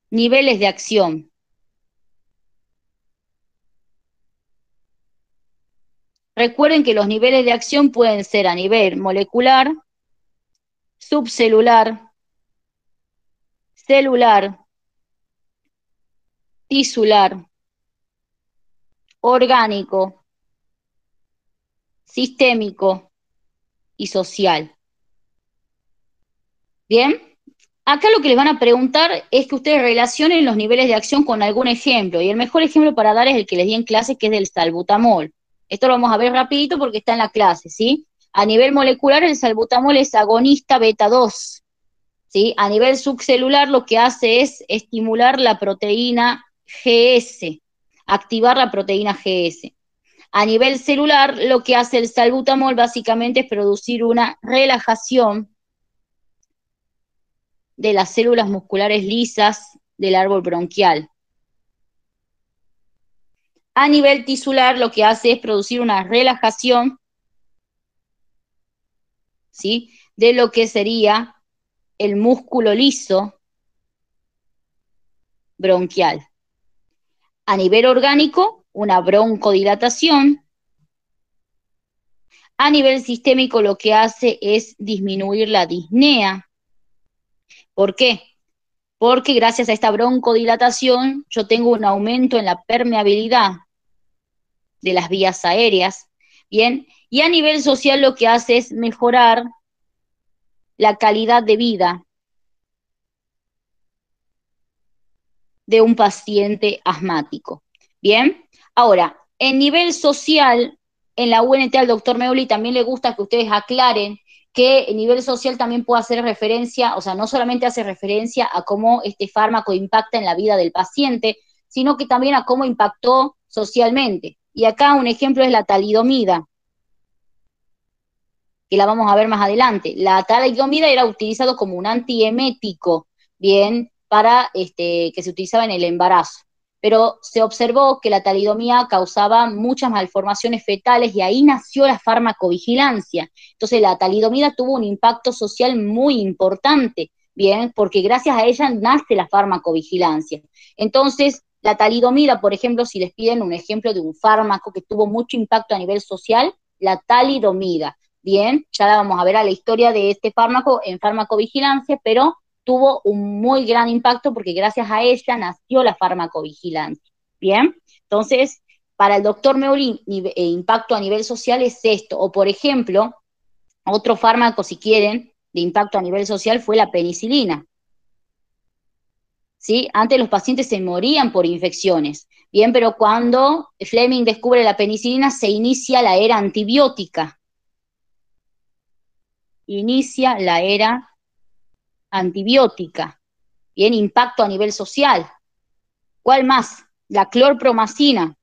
Niveles de acción. Recuerden que los niveles de acción pueden ser a nivel molecular, subcelular, celular, tisular, orgánico, sistémico y social. ¿Bien? Acá lo que les van a preguntar es que ustedes relacionen los niveles de acción con algún ejemplo, y el mejor ejemplo para dar es el que les di en clase, que es del salbutamol. Esto lo vamos a ver rapidito porque está en la clase, ¿sí? A nivel molecular, el salbutamol es agonista beta 2, ¿sí? A nivel subcelular lo que hace es estimular la proteína GS, activar la proteína GS. A nivel celular, lo que hace el salbutamol básicamente es producir una relajación de las células musculares lisas del árbol bronquial. A nivel tisular, lo que hace es producir una relajación, ¿sí?, de lo que sería el músculo liso bronquial. A nivel orgánico, una broncodilatación. A nivel sistémico, lo que hace es disminuir la disnea. ¿Por qué? Porque gracias a esta broncodilatación yo tengo un aumento en la permeabilidad de las vías aéreas, ¿bien? Y a nivel social lo que hace es mejorar la calidad de vida de un paciente asmático. Bien, ahora, en nivel social, en la UNT al doctor Meuli también le gusta que ustedes aclaren que el nivel social también puede hacer referencia, o sea, no solamente hace referencia a cómo este fármaco impacta en la vida del paciente, sino que también a cómo impactó socialmente. Y acá un ejemplo es la talidomida, que la vamos a ver más adelante. La talidomida era utilizado como un antiemético, bien, para que se utilizaba en el embarazo. Pero se observó que la talidomida causaba muchas malformaciones fetales y ahí nació la farmacovigilancia. Entonces la talidomida tuvo un impacto social muy importante, bien, porque gracias a ella nace la farmacovigilancia. Entonces, la talidomida, por ejemplo, si les piden un ejemplo de un fármaco que tuvo mucho impacto a nivel social, la talidomida. Bien, ya la vamos a ver a la historia de este fármaco en farmacovigilancia, pero tuvo un muy gran impacto porque gracias a ella nació la farmacovigilancia. Bien, entonces, para el doctor Meuli, impacto a nivel social es esto, o por ejemplo, otro fármaco, si quieren, de impacto a nivel social fue la penicilina. ¿Sí? Antes los pacientes se morían por infecciones, bien, pero cuando Fleming descubre la penicilina se inicia la era antibiótica. Inicia la era antibiótica. Bien, impacto a nivel social. ¿Cuál más? La clorpromacina.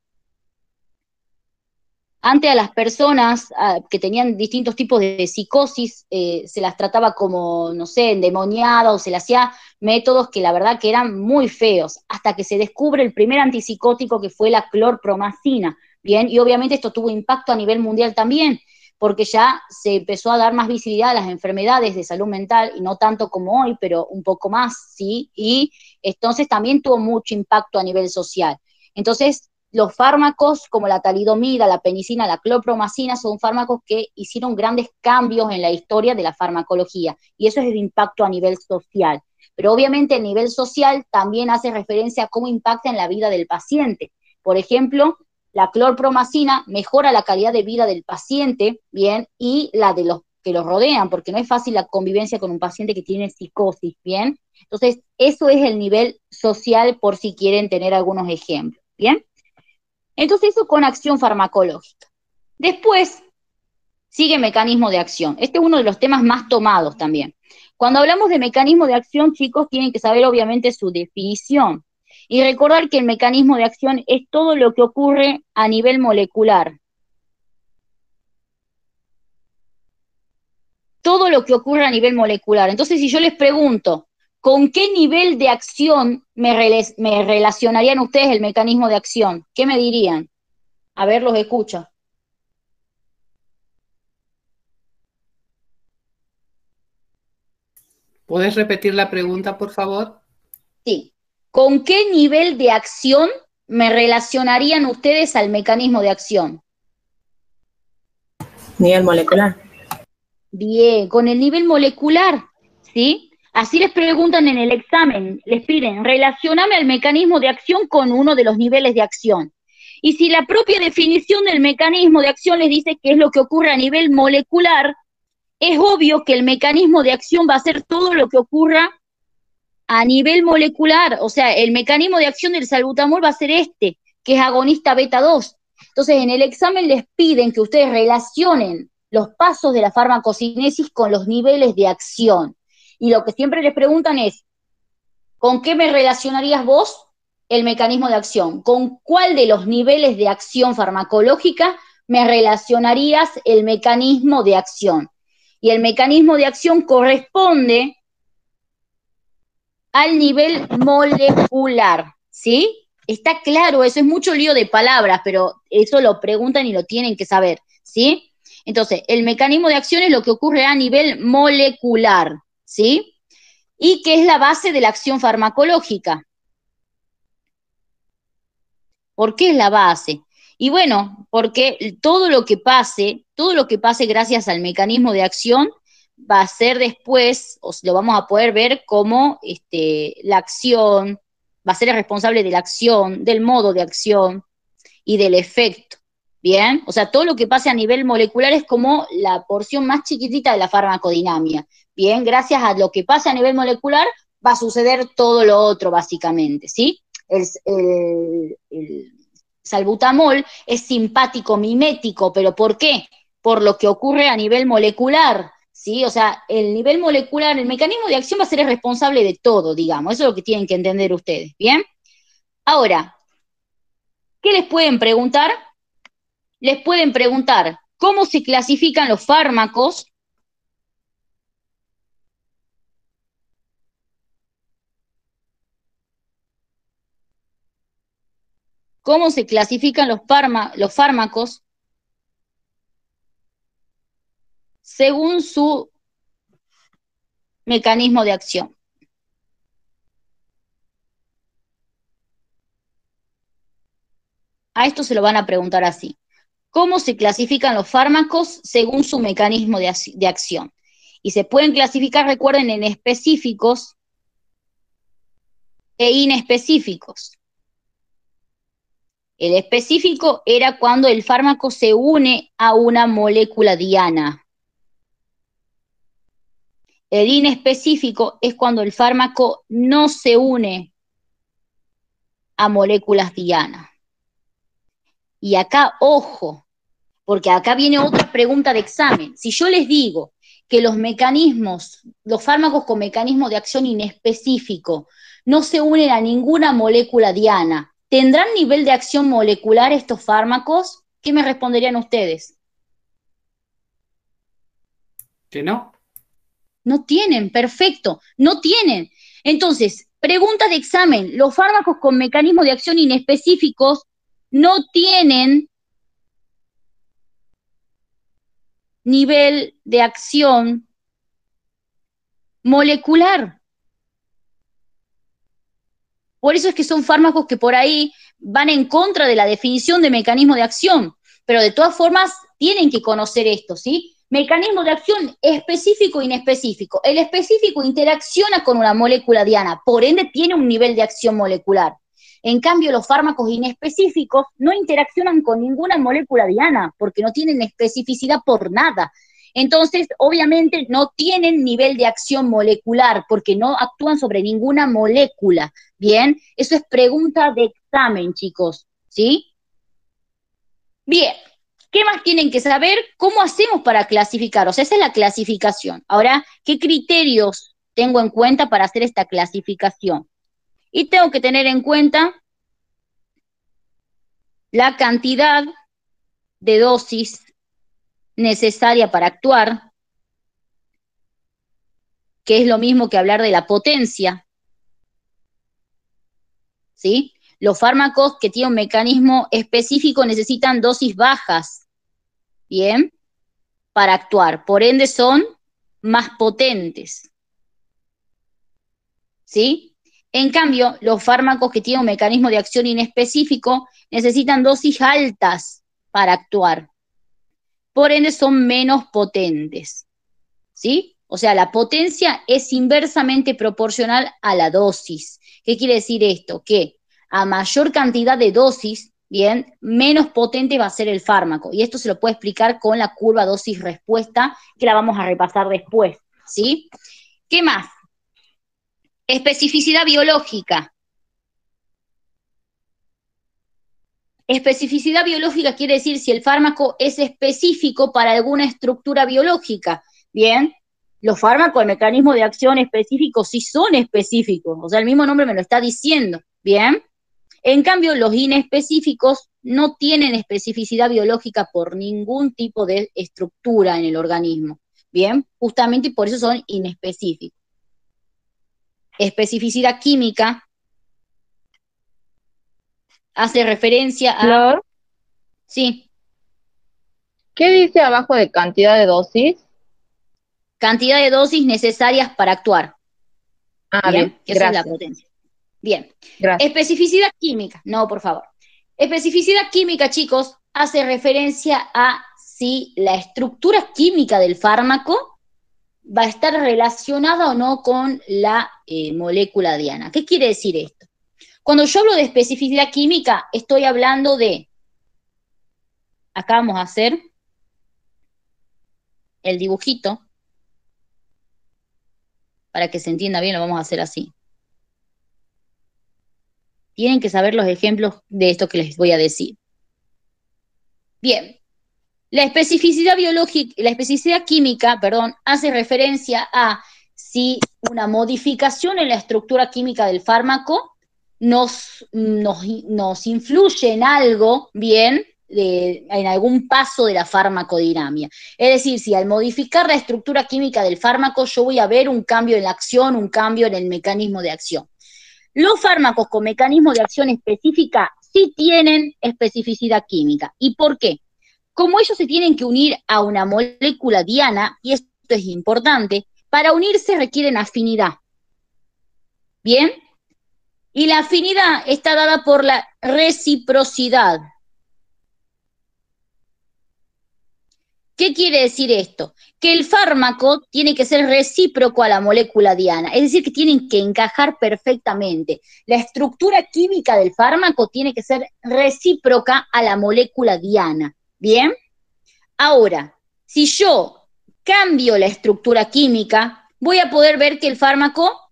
Antes a las personas que tenían distintos tipos de psicosis, se las trataba como, no sé, endemoniada, o se le hacía métodos que la verdad que eran muy feos, hasta que se descubre el primer antipsicótico que fue la clorpromacina. Bien, y obviamente esto tuvo impacto a nivel mundial también, porque ya se empezó a dar más visibilidad a las enfermedades de salud mental, y no tanto como hoy, pero un poco más, ¿sí? Y entonces también tuvo mucho impacto a nivel social. Entonces, los fármacos como la talidomida, la penicilina, la clorpromacina son fármacos que hicieron grandes cambios en la historia de la farmacología, y eso es el impacto a nivel social. Pero obviamente el nivel social también hace referencia a cómo impacta en la vida del paciente. Por ejemplo, la clorpromacina mejora la calidad de vida del paciente, bien, y la de los que los rodean, porque no es fácil la convivencia con un paciente que tiene psicosis, bien. Entonces, eso es el nivel social, por si quieren tener algunos ejemplos, bien. Entonces, eso con acción farmacológica. Después, sigue mecanismo de acción. Este es uno de los temas más tomados también. Cuando hablamos de mecanismo de acción, chicos, tienen que saber obviamente su definición. Y recordar que el mecanismo de acción es todo lo que ocurre a nivel molecular. Todo lo que ocurre a nivel molecular. Entonces, si yo les pregunto, ¿con qué nivel de acción me relacionarían ustedes el mecanismo de acción? ¿Qué me dirían? A ver, los escucho. ¿Puedes repetir la pregunta, por favor? Sí. ¿Con qué nivel de acción me relacionarían ustedes al mecanismo de acción? Nivel molecular. Bien, con el nivel molecular, ¿sí? Así les preguntan en el examen, les piden, relacioname al mecanismo de acción con uno de los niveles de acción. Y si la propia definición del mecanismo de acción les dice qué es lo que ocurre a nivel molecular, es obvio que el mecanismo de acción va a ser todo lo que ocurra a nivel molecular. O sea, el mecanismo de acción del salbutamol va a ser este, que es agonista beta 2. Entonces, en el examen les piden que ustedes relacionen los pasos de la farmacocinesis con los niveles de acción. Y lo que siempre les preguntan es, ¿con qué me relacionarías vos el mecanismo de acción? ¿Con cuál de los niveles de acción farmacológica me relacionarías el mecanismo de acción? Y el mecanismo de acción corresponde al nivel molecular, ¿sí? Está claro, eso es mucho lío de palabras, pero eso lo preguntan y lo tienen que saber, ¿sí? Entonces, el mecanismo de acción es lo que ocurre a nivel molecular, ¿sí? Y que es la base de la acción farmacológica. ¿Por qué es la base? Y bueno, porque todo lo que pase gracias al mecanismo de acción, va a ser después, o lo vamos a poder ver como la acción, va a ser el responsable de la acción, del modo de acción y del efecto. ¿Bien? O sea, todo lo que pase a nivel molecular es como la porción más chiquitita de la farmacodinámica. Bien, gracias a lo que pase a nivel molecular va a suceder todo lo otro, básicamente, ¿sí? el salbutamol es simpático mimético, ¿pero por qué? Por lo que ocurre a nivel molecular, ¿sí? O sea, el nivel molecular, el mecanismo de acción va a ser el responsable de todo, digamos, eso es lo que tienen que entender ustedes, ¿bien? Ahora, ¿qué les pueden preguntar? Les pueden preguntar cómo se clasifican los fármacos, cómo se clasifican los fármacos según su mecanismo de acción. A esto se lo van a preguntar así. ¿Cómo se clasifican los fármacos según su mecanismo de acción? Y se pueden clasificar, recuerden, en específicos e inespecíficos. El específico era cuando el fármaco se une a una molécula diana. El inespecífico es cuando el fármaco no se une a moléculas dianas. Y acá, ojo, porque acá viene otra pregunta de examen. Si yo les digo que los mecanismos, los fármacos con mecanismo de acción inespecífico no se unen a ninguna molécula diana, ¿tendrán nivel de acción molecular estos fármacos? ¿Qué me responderían ustedes? Que no. No tienen, perfecto, no tienen. Entonces, pregunta de examen, los fármacos con mecanismos de acción inespecíficos no tienen nivel de acción molecular. Por eso es que son fármacos que por ahí van en contra de la definición de mecanismo de acción, pero de todas formas tienen que conocer esto, ¿sí? Mecanismo de acción específico e inespecífico. El específico interacciona con una molécula diana, por ende tiene un nivel de acción molecular. En cambio, los fármacos inespecíficos no interaccionan con ninguna molécula diana, porque no tienen especificidad por nada. Entonces, obviamente, no tienen nivel de acción molecular, porque no actúan sobre ninguna molécula. Bien, eso es pregunta de examen, chicos, ¿sí? Bien, ¿qué más tienen que saber? ¿Cómo hacemos para clasificar? O sea, esa es la clasificación. Ahora, ¿qué criterios tengo en cuenta para hacer esta clasificación? Y tengo que tener en cuenta la cantidad de dosis necesaria para actuar, que es lo mismo que hablar de la potencia, ¿sí? Los fármacos que tienen un mecanismo específico necesitan dosis bajas, ¿bien? Para actuar, por ende son más potentes, ¿sí? En cambio, los fármacos que tienen un mecanismo de acción inespecífico necesitan dosis altas para actuar, por ende son menos potentes, ¿sí? O sea, la potencia es inversamente proporcional a la dosis. ¿Qué quiere decir esto? Que a mayor cantidad de dosis, bien, menos potente va a ser el fármaco. Y esto se lo puede explicar con la curva dosis-respuesta, que la vamos a repasar después, ¿sí? ¿Qué más? Especificidad biológica. Especificidad biológica quiere decir si el fármaco es específico para alguna estructura biológica. Bien, los fármacos, el mecanismo de acción específico sí son específicos, o sea, el mismo nombre me lo está diciendo. Bien, en cambio, los inespecíficos no tienen especificidad biológica por ningún tipo de estructura en el organismo. Bien, justamente por eso son inespecíficos. Especificidad química hace referencia a... Flor, Sí, ¿qué dice abajo de cantidad de dosis? cantidad de dosis necesarias para actuar. Ah, bien, Bien, que eso es la gracias. potencia. Bien. Gracias. Especificidad química. No, por favor. Especificidad química, chicos, hace referencia a si la estructura química del fármaco va a estar relacionada o no con la molécula diana. ¿Qué quiere decir esto? Cuando yo hablo de especificidad química, estoy hablando de, acá vamos a hacer el dibujito, para que se entienda bien, lo vamos a hacer así. Tienen que saber los ejemplos de esto que les voy a decir. Bien, la especificidad biológica, la especificidad química, perdón, hace referencia a si una modificación en la estructura química del fármaco nos influye en algo, bien, en algún paso de la farmacodinámica. Es decir, si al modificar la estructura química del fármaco yo voy a ver un cambio en la acción, un cambio en el mecanismo de acción. Los fármacos con mecanismo de acción específica sí tienen especificidad química. ¿Y por qué? Como ellos se tienen que unir a una molécula diana, y esto es importante, para unirse requieren afinidad. ¿Bien? Y la afinidad está dada por la reciprocidad. ¿Qué quiere decir esto? Que el fármaco tiene que ser recíproco a la molécula diana, es decir, que tienen que encajar perfectamente. La estructura química del fármaco tiene que ser recíproca a la molécula diana. ¿Bien? Ahora, si yo cambio la estructura química, voy a poder ver que el fármaco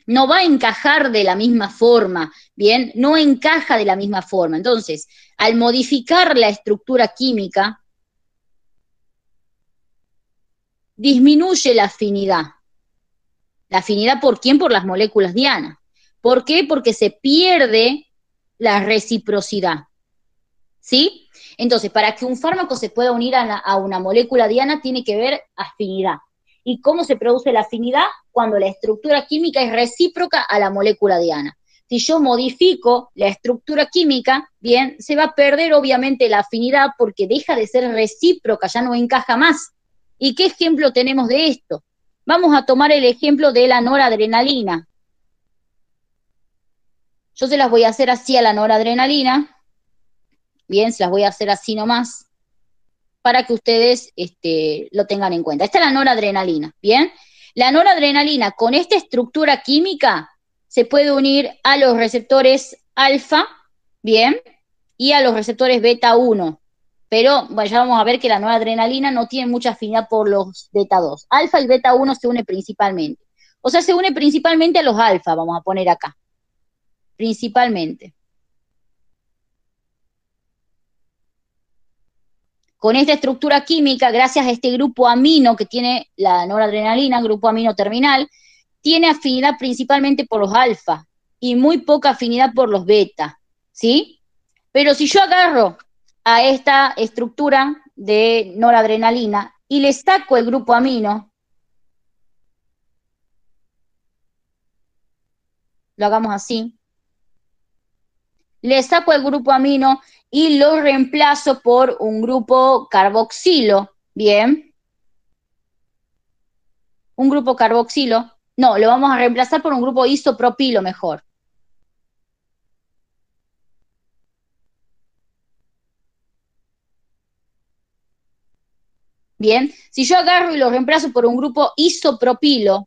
no va a encajar de la misma forma, ¿bien? No encaja de la misma forma. Entonces, al modificar la estructura química, disminuye la afinidad. ¿La afinidad por quién? Por las moléculas diana. ¿Por qué? Porque se pierde la reciprocidad. ¿Sí? Entonces, para que un fármaco se pueda unir a una molécula diana, tiene que haber afinidad. ¿Y cómo se produce la afinidad? Cuando la estructura química es recíproca a la molécula diana. Si yo modifico la estructura química, bien, se va a perder obviamente la afinidad porque deja de ser recíproca, ya no encaja más. ¿Y qué ejemplo tenemos de esto? Vamos a tomar el ejemplo de la noradrenalina. Yo se las voy a hacer así a la noradrenalina. Bien, se las voy a hacer así nomás, para que ustedes lo tengan en cuenta. Esta es la noradrenalina, ¿bien? La noradrenalina con esta estructura química se puede unir a los receptores alfa, ¿bien? Y a los receptores beta 1. Pero bueno, ya vamos a ver que la noradrenalina no tiene mucha afinidad por los beta 2. Alfa y beta 1 se une principalmente. O sea, se une principalmente a los alfa, vamos a poner acá. Principalmente. Con esta estructura química, gracias a este grupo amino que tiene la noradrenalina, grupo amino terminal, tiene afinidad principalmente por los alfa y muy poca afinidad por los beta, ¿sí? Pero si yo agarro a esta estructura de noradrenalina y le saco el grupo amino, lo hagamos así, le saco el grupo amino y lo reemplazo por un grupo carboxilo, ¿bien? Un grupo carboxilo, no, lo vamos a reemplazar por un grupo isopropilo mejor. Bien, si yo agarro y lo reemplazo por un grupo isopropilo,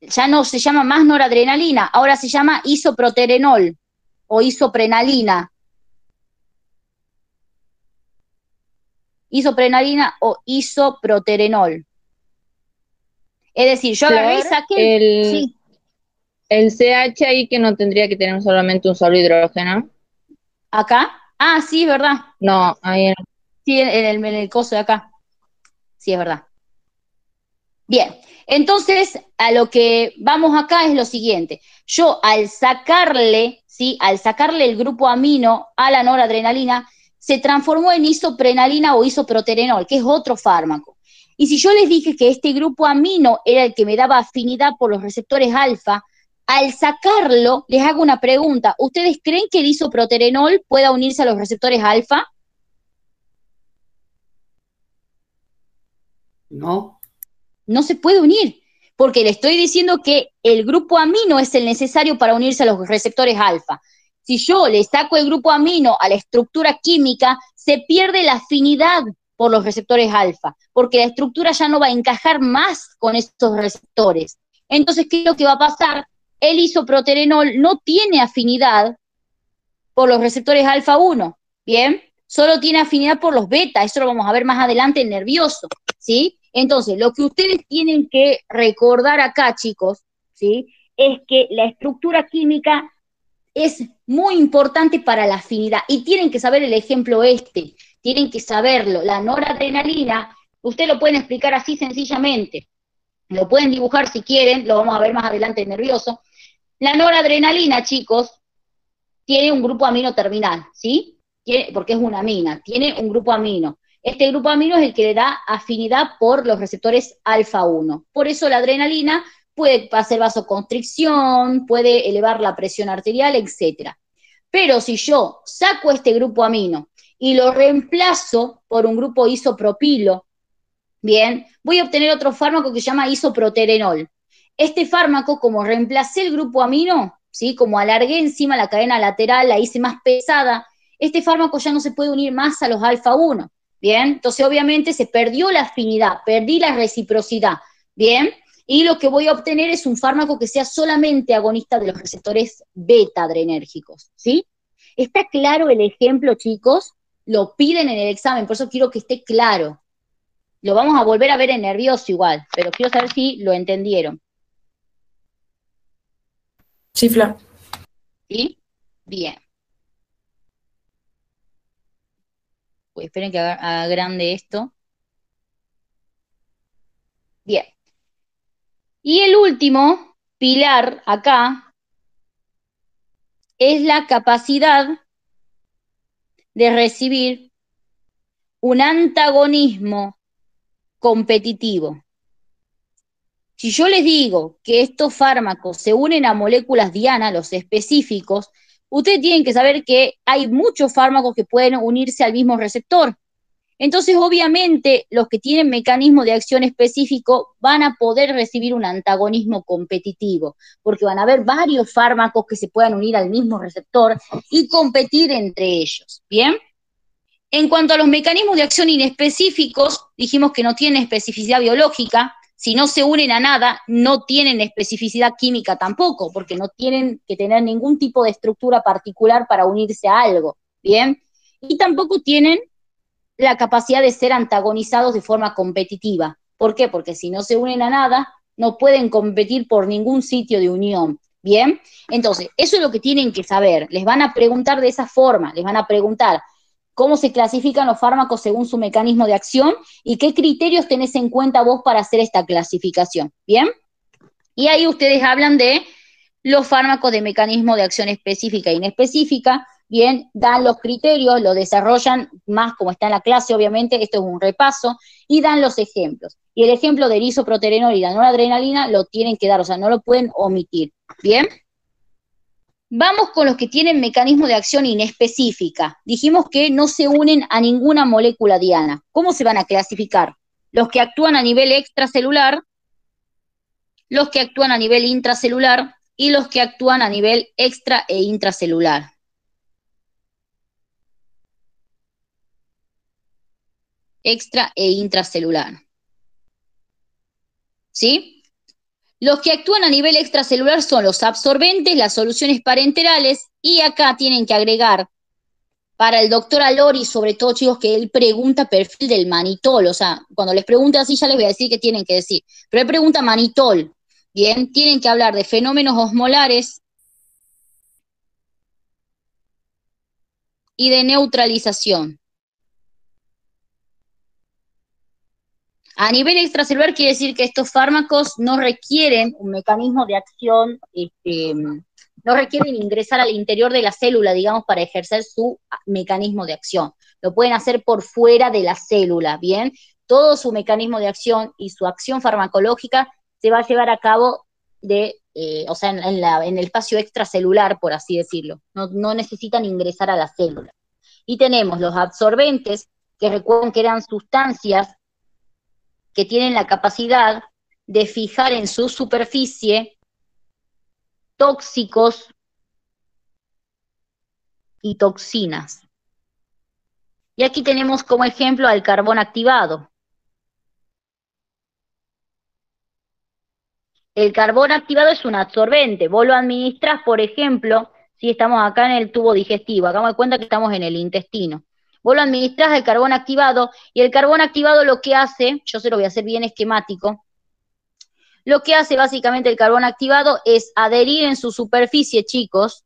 ya no se llama más noradrenalina, ahora se llama isoproterenol o isoprenalina. Isoprenalina o isoproterenol. Es decir, yo agarré y saqué... Sí. El CH ahí que no tendría que tener solamente un solo hidrógeno. ¿Acá? Ah, sí, es verdad. No, ahí en... Sí, en el coso de acá. Sí, es verdad. Bien, entonces a lo que vamos acá es lo siguiente. Yo al sacarle, ¿sí? Al sacarle el grupo amino a la noradrenalina, se transformó en isoprenalina o isoproterenol, que es otro fármaco. Y si yo les dije que este grupo amino era el que me daba afinidad por los receptores alfa, al sacarlo, les hago una pregunta. ¿Ustedes creen que el isoproterenol pueda unirse a los receptores alfa? No. No se puede unir, porque le estoy diciendo que el grupo amino es el necesario para unirse a los receptores alfa. Si yo le saco el grupo amino a la estructura química, se pierde la afinidad por los receptores alfa, porque la estructura ya no va a encajar más con estos receptores. Entonces, ¿qué es lo que va a pasar? El isoproterenol no tiene afinidad por los receptores alfa 1, ¿bien? Solo tiene afinidad por los beta, eso lo vamos a ver más adelante en nervioso. ¿sí? Entonces, lo que ustedes tienen que recordar acá, chicos, ¿sí? Es que la estructura química es muy importante para la afinidad y tienen que saber el ejemplo este, tienen que saberlo. La noradrenalina, ustedes lo pueden explicar así sencillamente, lo pueden dibujar si quieren, lo vamos a ver más adelante en nervioso. La noradrenalina, chicos, tiene un grupo amino terminal, ¿sí? Porque es una amina, tiene un grupo amino. Este grupo amino es el que le da afinidad por los receptores alfa 1. Por eso la adrenalina puede hacer vasoconstricción, puede elevar la presión arterial, etc. Pero si yo saco este grupo amino y lo reemplazo por un grupo isopropilo, bien, voy a obtener otro fármaco que se llama isoproterenol. Este fármaco, como reemplacé el grupo amino, ¿sí? Como alargué encima la cadena lateral, la hice más pesada, este fármaco ya no se puede unir más a los alfa 1, ¿bien? Entonces, obviamente, se perdió la afinidad, perdí la reciprocidad, ¿bien? Y lo que voy a obtener es un fármaco que sea solamente agonista de los receptores beta adrenérgicos, ¿sí? ¿Está claro el ejemplo, chicos? Lo piden en el examen, por eso quiero que esté claro. Lo vamos a volver a ver en nervioso igual, pero quiero saber si lo entendieron. Sí, Fla. ¿Sí? Bien. Pues esperen que haga grande esto. Bien. Y el último pilar acá es la capacidad de recibir un antagonismo competitivo. Si yo les digo que estos fármacos se unen a moléculas diana, los específicos, ustedes tienen que saber que hay muchos fármacos que pueden unirse al mismo receptor. Entonces, obviamente, los que tienen mecanismo de acción específico van a poder recibir un antagonismo competitivo, porque van a haber varios fármacos que se puedan unir al mismo receptor y competir entre ellos, ¿bien? En cuanto a los mecanismos de acción inespecíficos, dijimos que no tienen especificidad biológica, si no se unen a nada, no tienen especificidad química tampoco, porque no tienen que tener ningún tipo de estructura particular para unirse a algo, ¿bien? Y tampoco tienen la capacidad de ser antagonizados de forma competitiva. ¿Por qué? Porque si no se unen a nada, no pueden competir por ningún sitio de unión, ¿bien? Entonces, eso es lo que tienen que saber. Les van a preguntar de esa forma, les van a preguntar cómo se clasifican los fármacos según su mecanismo de acción y qué criterios tenés en cuenta vos para hacer esta clasificación, ¿bien? Y ahí ustedes hablan de los fármacos de mecanismo de acción específica e inespecífica, bien, dan los criterios, lo desarrollan más como está en la clase, obviamente, esto es un repaso, y dan los ejemplos. Y el ejemplo del isoproterenol y la noradrenalina lo tienen que dar, o sea, no lo pueden omitir, ¿bien? Vamos con los que tienen mecanismo de acción inespecífica. Dijimos que no se unen a ninguna molécula diana. ¿Cómo se van a clasificar? Los que actúan a nivel extracelular, los que actúan a nivel intracelular y los que actúan a nivel extra e intracelular. Extra e intracelular. ¿Sí? Los que actúan a nivel extracelular son los absorbentes, las soluciones parenterales, y acá tienen que agregar para el doctor Alori, sobre todo, chicos, que él pregunta perfil del manitol, o sea, cuando les pregunte así ya les voy a decir qué tienen que decir, pero él pregunta manitol, bien, tienen que hablar de fenómenos osmolares y de neutralización. A nivel extracelular quiere decir que estos fármacos no requieren un mecanismo de acción, no requieren ingresar al interior de la célula, digamos, para ejercer su mecanismo de acción. Lo pueden hacer por fuera de la célula, ¿bien? Todo su mecanismo de acción y su acción farmacológica se va a llevar a cabo o sea, en el espacio extracelular, por así decirlo. No necesitan ingresar a la célula. Y tenemos los absorbentes, que recuerden que eran sustancias que tienen la capacidad de fijar en su superficie tóxicos y toxinas. Y aquí tenemos como ejemplo al carbón activado. El carbón activado es un absorbente. Vos lo administrás, por ejemplo, si estamos acá en el tubo digestivo. Hagamos de cuenta que estamos en el intestino. Vos lo administrás al carbón activado, y el carbón activado lo que hace, yo se lo voy a hacer bien esquemático, lo que hace básicamente el carbón activado es adherir en su superficie, chicos,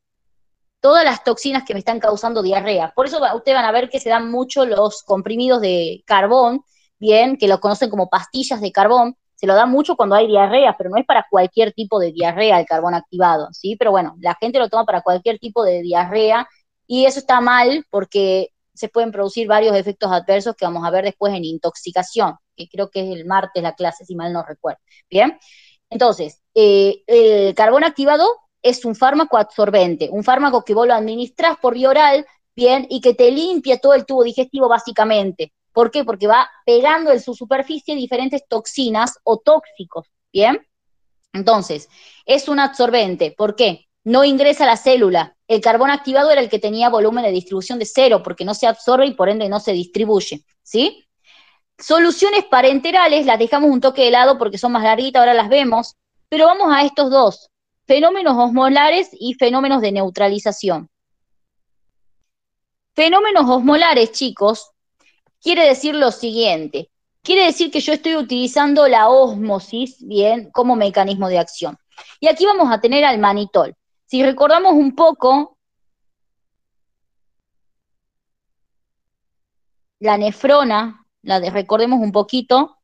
todas las toxinas que me están causando diarrea. Por eso ustedes van a ver que se dan mucho los comprimidos de carbón, bien, que lo conocen como pastillas de carbón, se lo da mucho cuando hay diarrea, pero no es para cualquier tipo de diarrea el carbón activado, ¿sí? Pero bueno, la gente lo toma para cualquier tipo de diarrea, y eso está mal porque se pueden producir varios efectos adversos que vamos a ver después en intoxicación, que creo que es el martes la clase, si mal no recuerdo. Bien, entonces, el carbón activado es un fármaco absorbente, un fármaco que vos lo administrás por vía oral, bien, y que te limpia todo el tubo digestivo básicamente. ¿Por qué? Porque va pegando en su superficie diferentes toxinas o tóxicos, ¿bien? Entonces, es un absorbente. ¿Por qué? No ingresa a la célula. El carbón activado era el que tenía volumen de distribución de 0, porque no se absorbe y por ende no se distribuye, ¿sí? Soluciones parenterales las dejamos un toque de lado porque son más larguitas, ahora las vemos, pero vamos a estos dos, fenómenos osmolares y fenómenos de neutralización. Fenómenos osmolares, chicos, quiere decir lo siguiente, quiere decir que yo estoy utilizando la ósmosis, bien, como mecanismo de acción. Y aquí vamos a tener al manitol. Si recordamos un poco, la nefrona, recordemos un poquito,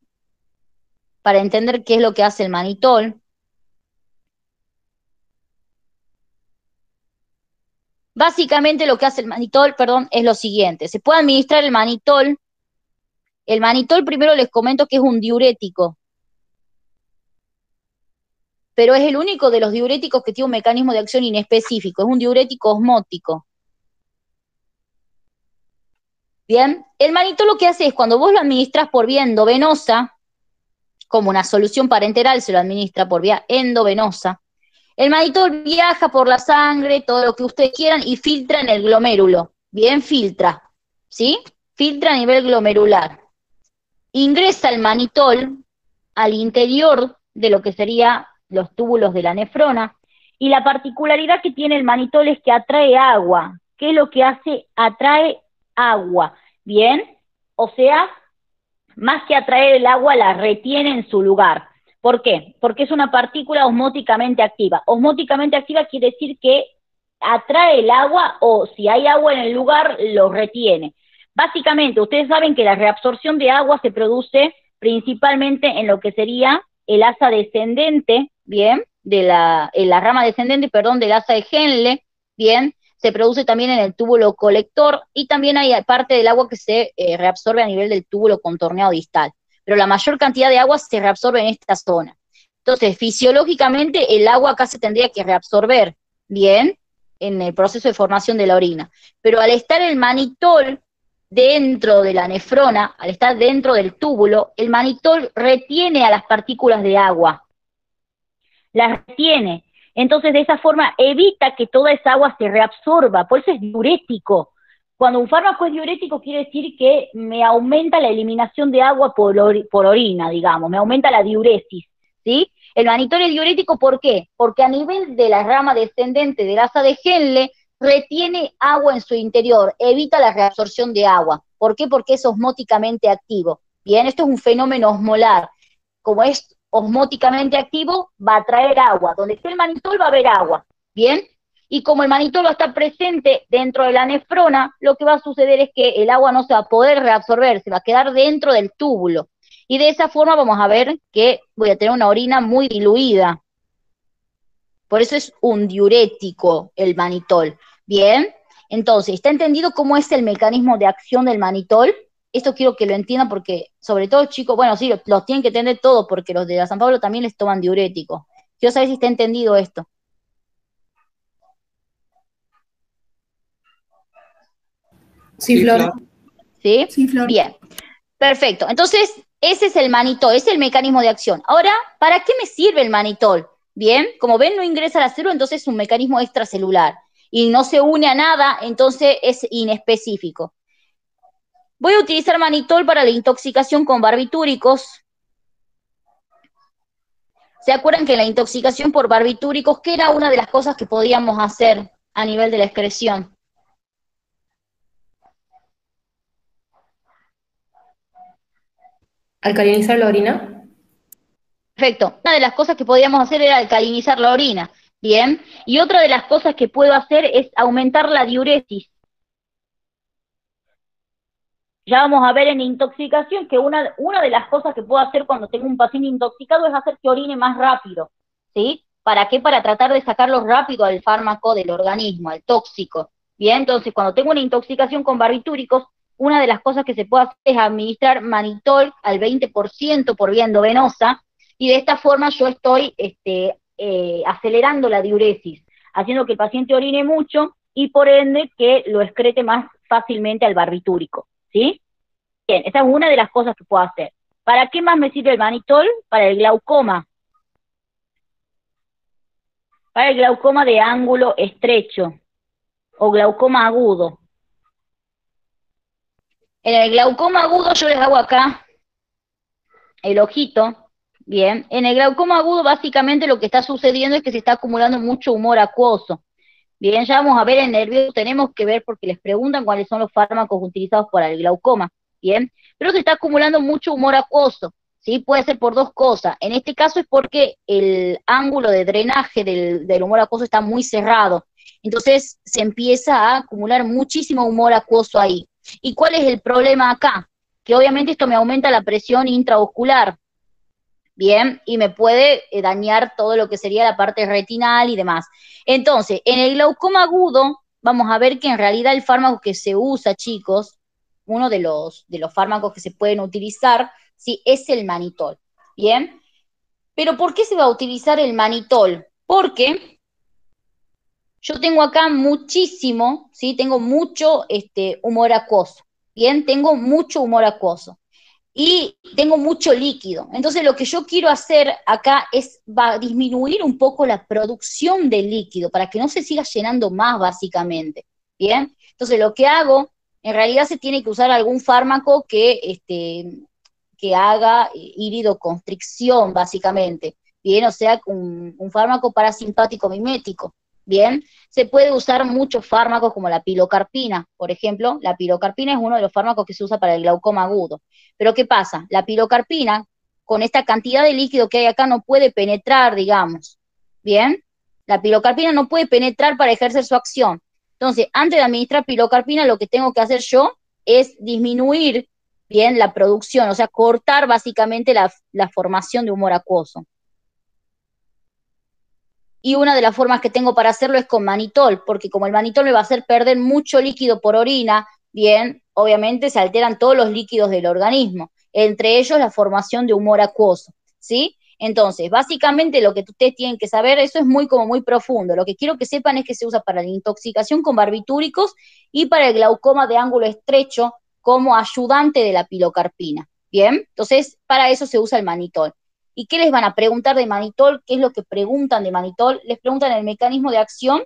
para entender qué es lo que hace el manitol. Básicamente lo que hace el manitol, perdón, es lo siguiente. Se puede administrar el manitol. El manitol primero les comento que es un diurético, pero es el único de los diuréticos que tiene un mecanismo de acción inespecífico. Es un diurético osmótico. Bien, el manitol lo que hace es cuando vos lo administras por vía endovenosa, como una solución parenteral se lo administra por vía endovenosa, el manitol viaja por la sangre, todo lo que ustedes quieran, y filtra en el glomérulo. Bien, filtra, ¿sí? Filtra a nivel glomerular. Ingresa el manitol al interior de lo que serían los túbulos de la nefrona, y la particularidad que tiene el manitol es que atrae agua. ¿Qué es lo que hace? Atrae agua, ¿bien? O sea, más que atraer el agua, la retiene en su lugar. ¿Por qué? Porque es una partícula osmóticamente activa. Osmóticamente activa quiere decir que atrae el agua, o si hay agua en el lugar, lo retiene. Básicamente, ustedes saben que la reabsorción de agua se produce principalmente en lo que sería el asa descendente, ¿bien? En la rama descendente, perdón, del asa de Henle, ¿bien? Se produce también en el túbulo colector, y también hay parte del agua que se reabsorbe a nivel del túbulo contorneado distal. Pero la mayor cantidad de agua se reabsorbe en esta zona. Entonces, fisiológicamente, el agua acá se tendría que reabsorber, ¿bien? En el proceso de formación de la orina. Pero al estar el manitol dentro de la nefrona, al estar dentro del túbulo, el manitol retiene a las partículas de agua. Las retiene. Entonces, de esa forma, evita que toda esa agua se reabsorba. Por eso es diurético. Cuando un fármaco es diurético, quiere decir que me aumenta la eliminación de agua por orina, digamos, me aumenta la diuresis, ¿sí? El manitol es diurético, ¿por qué? Porque a nivel de la rama descendente del asa de Henle, retiene agua en su interior, evita la reabsorción de agua. ¿Por qué? Porque es osmóticamente activo. Bien, esto es un fenómeno osmolar. Como es osmóticamente activo, va a traer agua. Donde esté el manitol va a haber agua. Bien, y como el manitol va a estar presente dentro de la nefrona, lo que va a suceder es que el agua no se va a poder reabsorber, se va a quedar dentro del túbulo. Y de esa forma vamos a ver que voy a tener una orina muy diluida. Por eso es un diurético el manitol. Bien, entonces, ¿está entendido cómo es el mecanismo de acción del manitol? Esto quiero que lo entiendan porque, sobre todo chicos, bueno, sí, los tienen que entender todos porque los de la San Pablo también les toman diuréticos. Quiero saber si está entendido esto. Sí, Flor. ¿Sí? Sí, Flor. Bien, perfecto. Entonces, ese es el manitol, ese es el mecanismo de acción. Ahora, ¿para qué me sirve el manitol? Bien, como ven, no ingresa a la célula, entonces es un mecanismo extracelular. Y no se une a nada, entonces es inespecífico. Voy a utilizar manitol para la intoxicación con barbitúricos. ¿Se acuerdan que la intoxicación por barbitúricos, qué era una de las cosas que podíamos hacer a nivel de la excreción? ¿Alcalinizar la orina? Perfecto. Una de las cosas que podíamos hacer era alcalinizar la orina. Bien. Y otra de las cosas que puedo hacer es aumentar la diuresis. Ya vamos a ver en intoxicación que una de las cosas que puedo hacer cuando tengo un paciente intoxicado es hacer que orine más rápido, ¿sí? ¿Para qué? Para tratar de sacarlo rápido al fármaco del organismo, al tóxico. Bien, entonces cuando tengo una intoxicación con barbitúricos, una de las cosas que se puede hacer es administrar manitol al 20% por vía endovenosa, y de esta forma yo estoy acelerando la diuresis, haciendo que el paciente orine mucho y por ende que lo excrete más fácilmente al barbitúrico. ¿Sí? Bien, esa es una de las cosas que puedo hacer. ¿Para qué más me sirve el manitol? Para el glaucoma. Para el glaucoma de ángulo estrecho o glaucoma agudo. En el glaucoma agudo yo les hago acá el ojito. Bien, en el glaucoma agudo básicamente lo que está sucediendo es que se está acumulando mucho humor acuoso. Bien, ya vamos a ver el nervio, tenemos que ver porque les preguntan cuáles son los fármacos utilizados para el glaucoma, bien, pero se está acumulando mucho humor acuoso, ¿sí? Puede ser por dos cosas, en este caso es porque el ángulo de drenaje del humor acuoso está muy cerrado, entonces se empieza a acumular muchísimo humor acuoso ahí. ¿Y cuál es el problema acá? Que obviamente esto me aumenta la presión intraocular, bien, y me puede dañar todo lo que sería la parte retinal y demás. Entonces, en el glaucoma agudo, vamos a ver que en realidad el fármaco que se usa, chicos, uno de los fármacos que se pueden utilizar, sí, es el manitol, bien. Pero ¿por qué se va a utilizar el manitol? Porque yo tengo acá muchísimo, ¿sí? Tengo mucho humor acuoso, bien, tengo mucho humor acuoso y tengo mucho líquido. Entonces lo que yo quiero hacer acá es disminuir un poco la producción del líquido para que no se siga llenando más básicamente, ¿bien? Entonces lo que hago, en realidad se tiene que usar algún fármaco que haga iridoconstricción básicamente, ¿bien? O sea, un fármaco parasimpático mimético, ¿bien? Se puede usar muchos fármacos como la pilocarpina, por ejemplo. La pilocarpina es uno de los fármacos que se usa para el glaucoma agudo. Pero ¿qué pasa? La pilocarpina, con esta cantidad de líquido que hay acá, no puede penetrar, digamos, ¿bien? La pilocarpina no puede penetrar para ejercer su acción. Entonces, antes de administrar pilocarpina, lo que tengo que hacer yo es disminuir, bien, la producción, o sea, cortar básicamente la formación de humor acuoso. Y una de las formas que tengo para hacerlo es con manitol, porque como el manitol me va a hacer perder mucho líquido por orina, bien, obviamente se alteran todos los líquidos del organismo, entre ellos la formación de humor acuoso, ¿sí? Entonces, básicamente lo que ustedes tienen que saber, eso es muy profundo, lo que quiero que sepan es que se usa para la intoxicación con barbitúricos y para el glaucoma de ángulo estrecho como ayudante de la pilocarpina, ¿bien? Entonces, para eso se usa el manitol. ¿Y qué les van a preguntar de manitol? ¿Qué es lo que preguntan de manitol? Les preguntan el mecanismo de acción,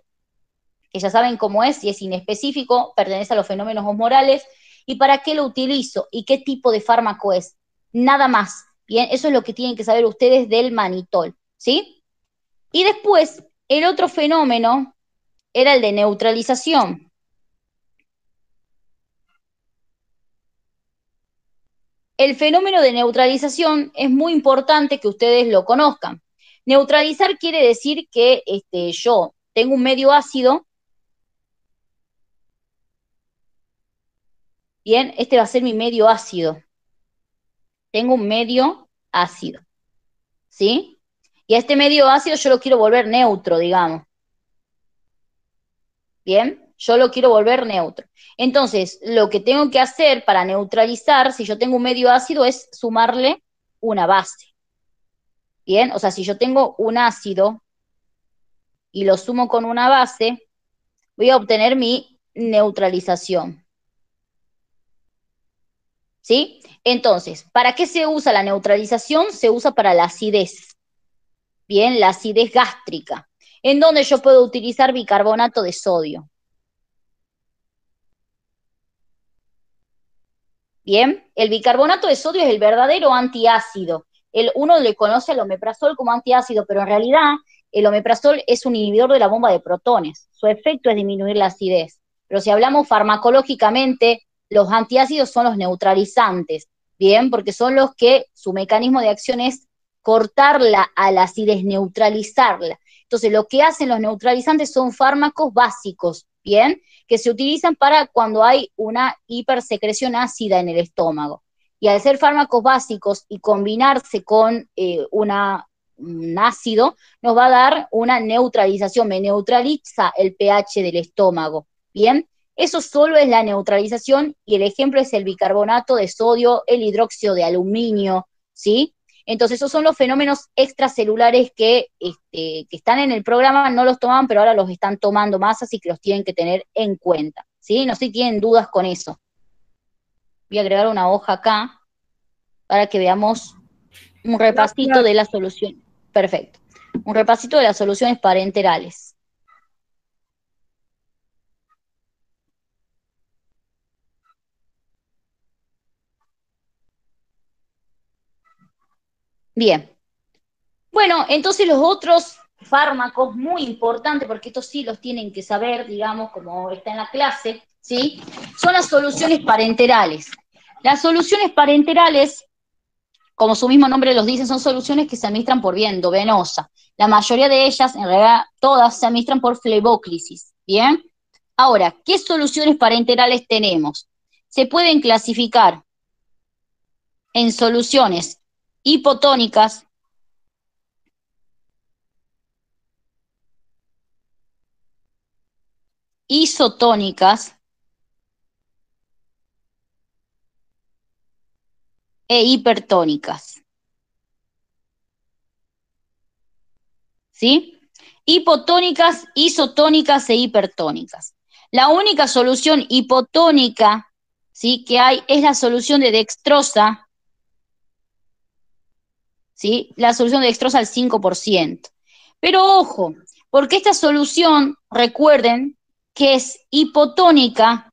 que ya saben cómo es, si es inespecífico, pertenece a los fenómenos osmorales, y para qué lo utilizo, y qué tipo de fármaco es. Nada más, ¿bien? Eso es lo que tienen que saber ustedes del manitol, ¿sí? Y después, el otro fenómeno era el de neutralización. El fenómeno de neutralización es muy importante que ustedes lo conozcan. Neutralizar quiere decir que yo tengo un medio ácido, bien, este va a ser mi medio ácido. Tengo un medio ácido, ¿sí? Y a este medio ácido yo lo quiero volver neutro, digamos. Bien, yo lo quiero volver neutro. Entonces, lo que tengo que hacer para neutralizar, si yo tengo un medio ácido, es sumarle una base. Bien, o sea, si yo tengo un ácido y lo sumo con una base, voy a obtener mi neutralización. ¿Sí? Entonces, ¿para qué se usa la neutralización? Se usa para la acidez. Bien, la acidez gástrica, en donde yo puedo utilizar bicarbonato de sodio. Bien, el bicarbonato de sodio es el verdadero antiácido. Uno le conoce al omeprazol como antiácido, pero en realidad el omeprazol es un inhibidor de la bomba de protones. Su efecto es disminuir la acidez. Pero si hablamos farmacológicamente, los antiácidos son los neutralizantes. bien, porque son los que su mecanismo de acción es cortarla a la acidez, neutralizarla. Entonces, lo que hacen los neutralizantes son fármacos básicos, bien, que se utilizan para cuando hay una hipersecreción ácida en el estómago. Y al ser fármacos básicos y combinarse con un ácido, nos va a dar una neutralización, me neutraliza el pH del estómago, ¿bien? Eso solo es la neutralización y el ejemplo es el bicarbonato de sodio, el hidróxido de aluminio, ¿sí? Entonces esos son los fenómenos extracelulares que están en el programa, no los tomaban, pero ahora los están tomando más, así que los tienen que tener en cuenta, ¿sí? No sé si tienen dudas con eso. Voy a agregar una hoja acá para que veamos un repasito de las soluciones. Perfecto. Un repasito de las soluciones parenterales. Bien. Bueno, entonces los otros fármacos muy importantes, porque estos sí los tienen que saber, digamos, como está en la clase, ¿sí? Son las soluciones parenterales. Las soluciones parenterales, como su mismo nombre los dice, son soluciones que se administran por vía endovenosa. La mayoría de ellas, en realidad todas, se administran por flebóclisis, ¿bien? Ahora, ¿qué soluciones parenterales tenemos? Se pueden clasificar en soluciones hipotónicas, isotónicas e hipertónicas. ¿Sí? Hipotónicas, isotónicas e hipertónicas. La única solución hipotónica, ¿sí?, que hay es la solución de dextrosa, ¿sí? La solución de dextrosa al 5%. Pero ojo, porque esta solución, recuerden que es hipotónica,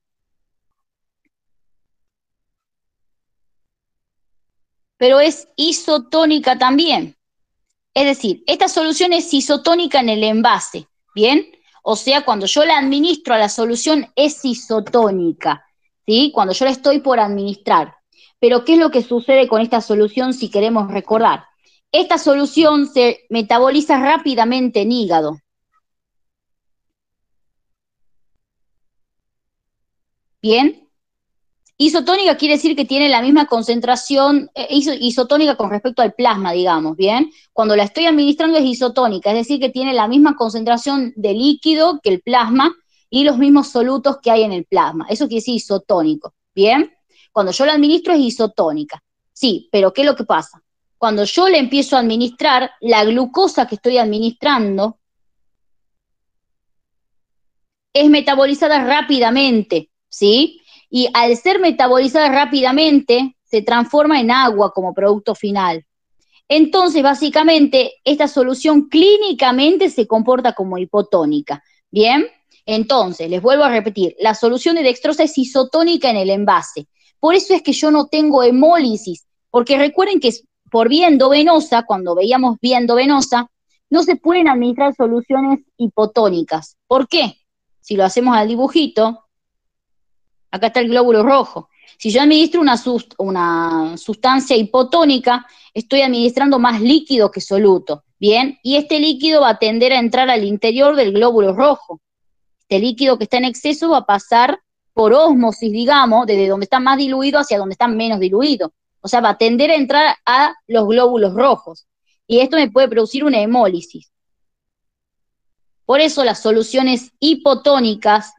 pero es isotónica también. Es decir, esta solución es isotónica en el envase, ¿bien? O sea, cuando yo la administro a la solución es isotónica, ¿sí? Cuando yo la estoy por administrar. Pero, ¿qué es lo que sucede con esta solución si queremos recordar? Esta solución se metaboliza rápidamente en hígado. ¿Bien? Isotónica quiere decir que tiene la misma concentración, isotónica con respecto al plasma, digamos, ¿bien? Cuando la estoy administrando es isotónica, es decir, que tiene la misma concentración de líquido que el plasma y los mismos solutos que hay en el plasma. Eso quiere decir isotónico, ¿bien? Cuando yo la administro es isotónica. Sí, pero ¿qué es lo que pasa? Cuando yo le empiezo a administrar, la glucosa que estoy administrando es metabolizada rápidamente, ¿sí? Y al ser metabolizada rápidamente, se transforma en agua como producto final. Entonces, básicamente, esta solución clínicamente se comporta como hipotónica. ¿Bien? Entonces, les vuelvo a repetir, la solución de dextrosa es isotónica en el envase. Por eso es que yo no tengo hemólisis, porque recuerden que por vía endovenosa, cuando veíamos vía endovenosa, no se pueden administrar soluciones hipotónicas. ¿Por qué? Si lo hacemos al dibujito, acá está el glóbulo rojo. Si yo administro una sustancia hipotónica, estoy administrando más líquido que soluto, ¿bien? Y este líquido va a tender a entrar al interior del glóbulo rojo. Este líquido que está en exceso va a pasar por ósmosis, digamos, desde donde está más diluido hacia donde está menos diluido. O sea, va a tender a entrar a los glóbulos rojos. Y esto me puede producir una hemólisis. Por eso las soluciones hipotónicas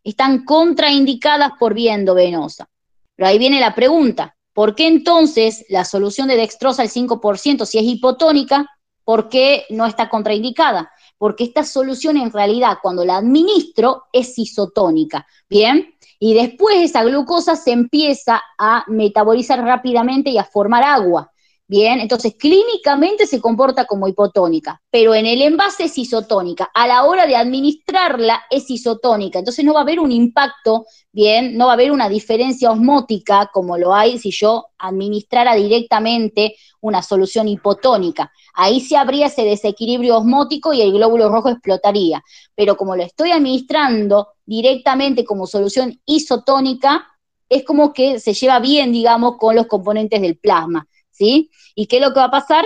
están contraindicadas por vía endovenosa. Pero ahí viene la pregunta, ¿por qué entonces la solución de dextrosa al 5%, si es hipotónica, por qué no está contraindicada? Porque esta solución en realidad cuando la administro es isotónica, ¿bien? Y después esa glucosa se empieza a metabolizar rápidamente y a formar agua. Bien, entonces clínicamente se comporta como hipotónica, pero en el envase es isotónica. A la hora de administrarla es isotónica, entonces no va a haber un impacto, bien, no va a haber una diferencia osmótica como lo hay si yo administrara directamente una solución hipotónica. Ahí sí habría ese desequilibrio osmótico y el glóbulo rojo explotaría. Pero como lo estoy administrando directamente como solución isotónica, es como que se lleva bien, digamos, con los componentes del plasma, ¿sí? ¿Y qué es lo que va a pasar?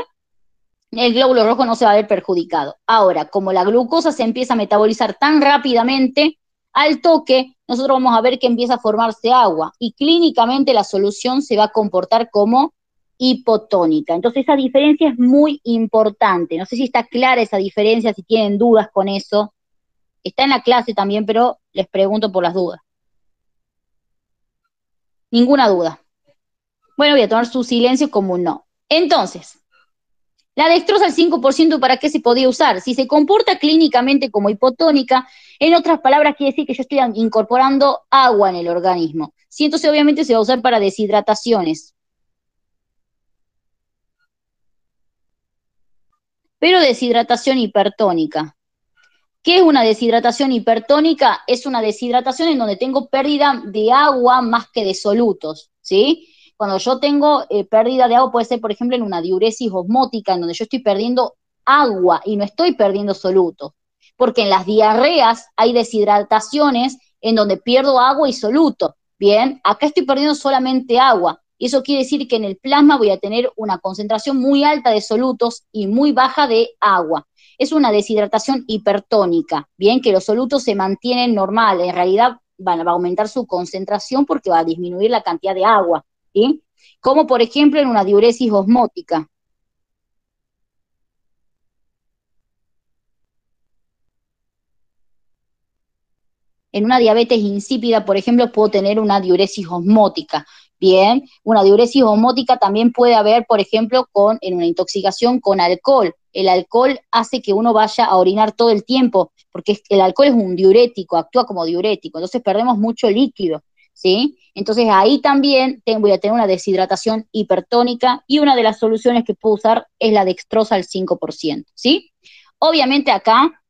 El glóbulo rojo no se va a ver perjudicado. Ahora, como la glucosa se empieza a metabolizar tan rápidamente, al toque, nosotros vamos a ver que empieza a formarse agua y clínicamente la solución se va a comportar como hipotónica. Entonces esa diferencia es muy importante. No sé si está clara esa diferencia, si tienen dudas con eso. Está en la clase también, pero les pregunto por las dudas. Ninguna duda. Bueno, voy a tomar su silencio como un no. Entonces, la dextrosa al 5%, ¿para qué se podía usar? Si se comporta clínicamente como hipotónica, en otras palabras quiere decir que yo estoy incorporando agua en el organismo. Sí, entonces obviamente se va a usar para deshidrataciones. Pero deshidratación hipertónica. ¿Qué es una deshidratación hipertónica? Es una deshidratación en donde tengo pérdida de agua más que de solutos, ¿sí? Cuando yo tengo pérdida de agua puede ser, por ejemplo, en una diuresis osmótica, en donde yo estoy perdiendo agua y no estoy perdiendo solutos. Porque en las diarreas hay deshidrataciones en donde pierdo agua y soluto. Bien, acá estoy perdiendo solamente agua. Y eso quiere decir que en el plasma voy a tener una concentración muy alta de solutos y muy baja de agua. Es una deshidratación hipertónica, bien, que los solutos se mantienen normal, en realidad va a aumentar su concentración porque va a disminuir la cantidad de agua, ¿sí? Como por ejemplo en una diuresis osmótica. En una diabetes insípida, por ejemplo, puedo tener una diuresis osmótica. Bien, una diuresis osmótica también puede haber, por ejemplo, en una intoxicación con alcohol. El alcohol hace que uno vaya a orinar todo el tiempo, porque el alcohol es un diurético, actúa como diurético, entonces perdemos mucho líquido, ¿sí? Entonces ahí también voy a tener una deshidratación hipertónica y una de las soluciones que puedo usar es la dextrosa al 5%, ¿sí? Obviamente acá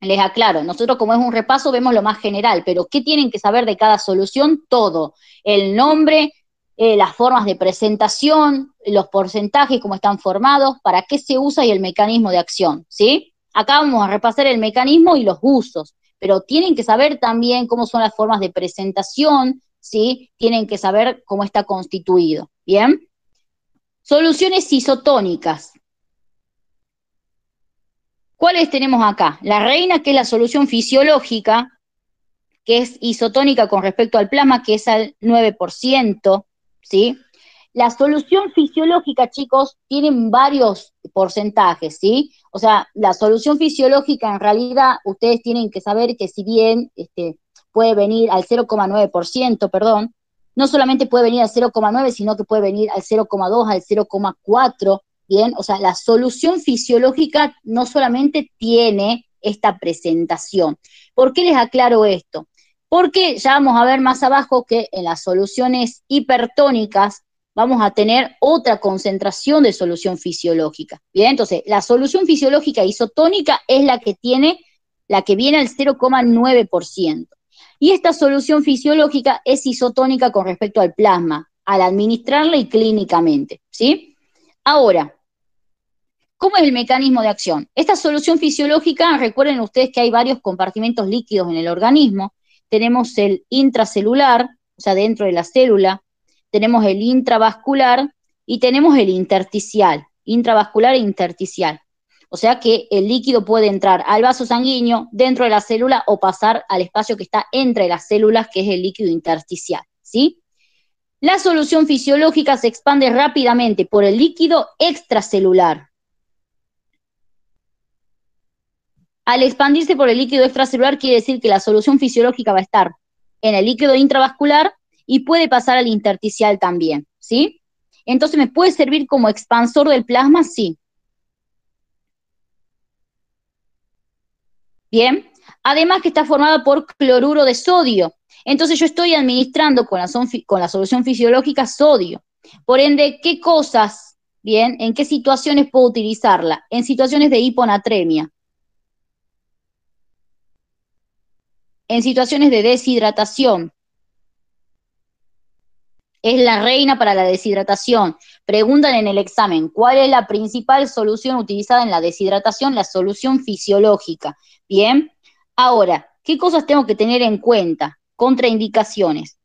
les aclaro, nosotros como es un repaso vemos lo más general, pero ¿qué tienen que saber de cada solución? Todo, el nombre, las formas de presentación, los porcentajes, cómo están formados, para qué se usa y el mecanismo de acción, ¿sí? Acá vamos a repasar el mecanismo y los usos, pero tienen que saber también cómo son las formas de presentación, ¿sí? Tienen que saber cómo está constituido, ¿bien? Soluciones isotónicas. ¿Cuáles tenemos acá? La reina, que es la solución fisiológica, que es isotónica con respecto al plasma, que es al 9%, ¿sí? La solución fisiológica, chicos, tienen varios porcentajes, ¿sí? O sea, la solución fisiológica, en realidad, ustedes tienen que saber que si bien puede venir al 0,9%, perdón, no solamente puede venir al 0,9, sino que puede venir al 0,2, al 0,4, bien, o sea, la solución fisiológica no solamente tiene esta presentación. ¿Por qué les aclaro esto? Porque ya vamos a ver más abajo que en las soluciones hipertónicas vamos a tener otra concentración de solución fisiológica. Bien, entonces la solución fisiológica isotónica es la que viene al 0,9%. Y esta solución fisiológica es isotónica con respecto al plasma, al administrarla y clínicamente, ¿sí? Ahora, ¿cómo es el mecanismo de acción? Esta solución fisiológica, recuerden ustedes que hay varios compartimentos líquidos en el organismo. Tenemos el intracelular, o sea, dentro de la célula, tenemos el intravascular y tenemos el intersticial, intravascular e intersticial. O sea que el líquido puede entrar al vaso sanguíneo, dentro de la célula, o pasar al espacio que está entre las células, que es el líquido intersticial, ¿sí? La solución fisiológica se expande rápidamente por el líquido extracelular. Al expandirse por el líquido extracelular quiere decir que la solución fisiológica va a estar en el líquido intravascular y puede pasar al intersticial también, ¿sí? Entonces, ¿me puede servir como expansor del plasma? Sí. Bien. Además que está formada por cloruro de sodio. Entonces yo estoy administrando con la solución fisiológica sodio. Por ende, ¿qué cosas, bien, en qué situaciones puedo utilizarla? En situaciones de hiponatremia. En situaciones de deshidratación. Es la reina para la deshidratación. Preguntan en el examen, ¿cuál es la principal solución utilizada en la deshidratación? La solución fisiológica. Bien. Ahora, ¿qué cosas tengo que tener en cuenta? Contraindicaciones.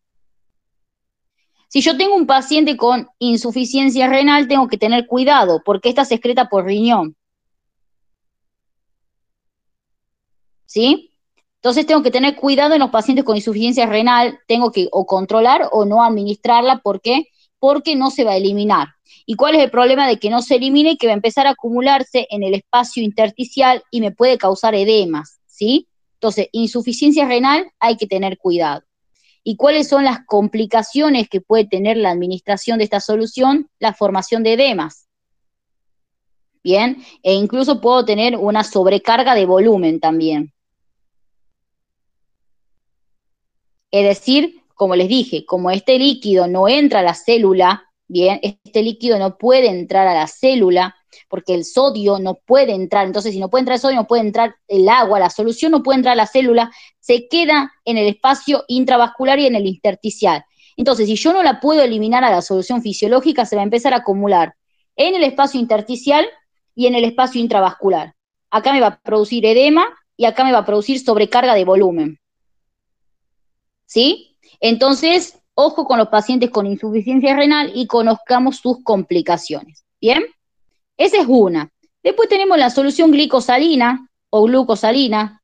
Si yo tengo un paciente con insuficiencia renal, tengo que tener cuidado, porque esta se excreta por riñón. ¿Sí? Entonces tengo que tener cuidado en los pacientes con insuficiencia renal, tengo que o controlar o no administrarla, ¿por qué? Porque no se va a eliminar. ¿Y cuál es el problema de que no se elimine? Que va a empezar a acumularse en el espacio intersticial y me puede causar edemas, ¿sí? Entonces, insuficiencia renal hay que tener cuidado. ¿Y cuáles son las complicaciones que puede tener la administración de esta solución? La formación de edemas. Bien, e incluso puedo tener una sobrecarga de volumen también. Es decir, como les dije, como este líquido no entra a la célula, bien, este líquido no puede entrar a la célula, porque el sodio no puede entrar, entonces si no puede entrar el sodio, no puede entrar el agua, la solución no puede entrar a la célula, se queda en el espacio intravascular y en el intersticial. Entonces, si yo no la puedo eliminar a la solución fisiológica, se va a empezar a acumular en el espacio intersticial y en el espacio intravascular. Acá me va a producir edema y acá me va a producir sobrecarga de volumen. ¿Sí? Entonces, ojo con los pacientes con insuficiencia renal y conozcamos sus complicaciones. ¿Bien? Esa es una. Después tenemos la solución glicosalina o glucosalina.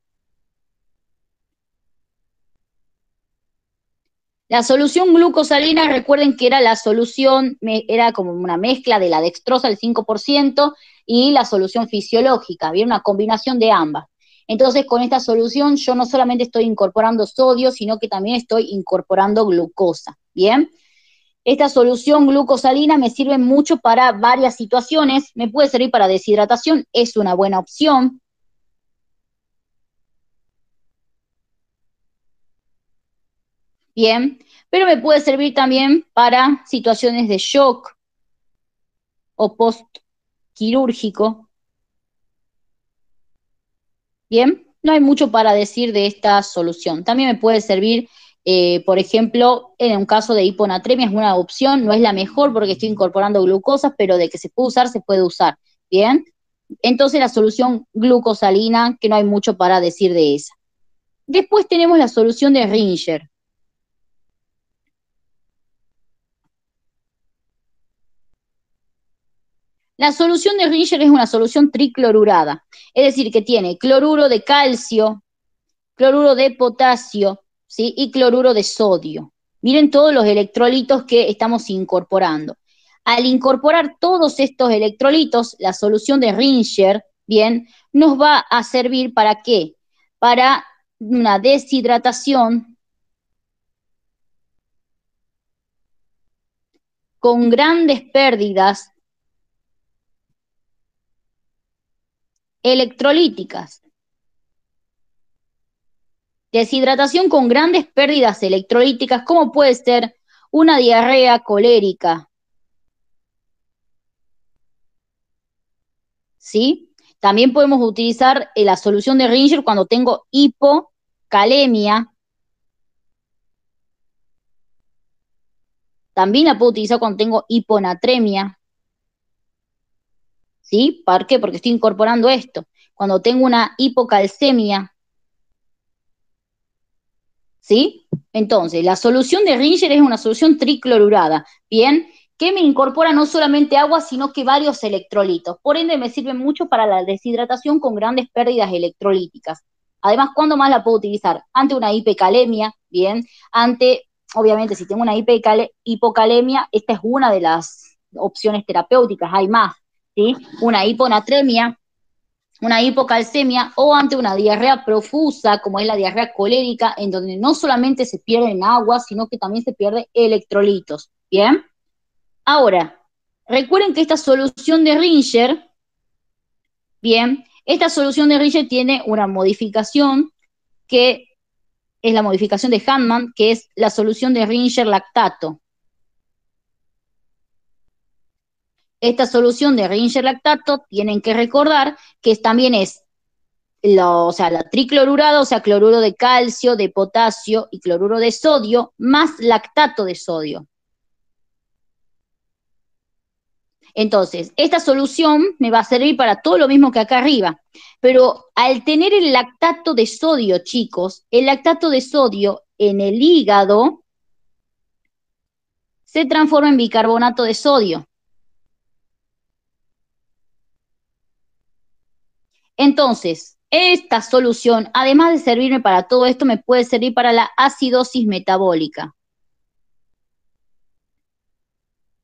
La solución glucosalina, recuerden que era la solución, era como una mezcla de la dextrosa al 5% y la solución fisiológica, había una combinación de ambas. Entonces, con esta solución yo no solamente estoy incorporando sodio, sino que también estoy incorporando glucosa, ¿bien? Esta solución glucosalina me sirve mucho para varias situaciones, me puede servir para deshidratación, es una buena opción. Bien, pero me puede servir también para situaciones de shock o post-quirúrgico. Bien, no hay mucho para decir de esta solución. También me puede servir, por ejemplo, en un caso de hiponatremia es una opción, no es la mejor porque estoy incorporando glucosas, pero de que se puede usar, se puede usar. Bien, entonces la solución glucosalina, que no hay mucho para decir de esa. Después tenemos la solución de Ringer. La solución de Ringer es una solución triclorurada, es decir, que tiene cloruro de calcio, cloruro de potasio, ¿sí? Y cloruro de sodio. Miren todos los electrolitos que estamos incorporando. Al incorporar todos estos electrolitos, la solución de Ringer, bien, nos va a servir ¿para qué? Para una deshidratación con grandes pérdidas electrolíticas. Deshidratación con grandes pérdidas electrolíticas, como puede ser una diarrea colérica. ¿Sí? También podemos utilizar la solución de Ringer cuando tengo hipocalemia. También la puedo utilizar cuando tengo hiponatremia. ¿Sí? ¿Por qué? Porque estoy incorporando esto. Cuando tengo una hipocalcemia. ¿Sí? Entonces, la solución de Ringer es una solución triclorurada, ¿bien? Que me incorpora no solamente agua, sino que varios electrolitos. Por ende, me sirve mucho para la deshidratación con grandes pérdidas electrolíticas. Además, ¿cuándo más la puedo utilizar? Ante una hipecalemia, ¿bien? Obviamente, si tengo una hipocalemia, esta es una de las opciones terapéuticas, hay más, ¿sí? Una hiponatremia, una hipocalcemia o ante una diarrea profusa, como es la diarrea colérica, en donde no solamente se pierden agua, sino que también se pierden electrolitos. ¿Bien? Ahora, recuerden que esta solución de Ringer, bien, esta solución de Ringer tiene una modificación que es la modificación de Handman, que es la solución de Ringer lactato. Esta solución de Ringer lactato, tienen que recordar que también es la triclorurada, o sea, cloruro de calcio, de potasio y cloruro de sodio, más lactato de sodio. Entonces, esta solución me va a servir para todo lo mismo que acá arriba, pero al tener el lactato de sodio, chicos, el lactato de sodio en el hígado se transforma en bicarbonato de sodio. Entonces, esta solución, además de servirme para todo esto, me puede servir para la acidosis metabólica.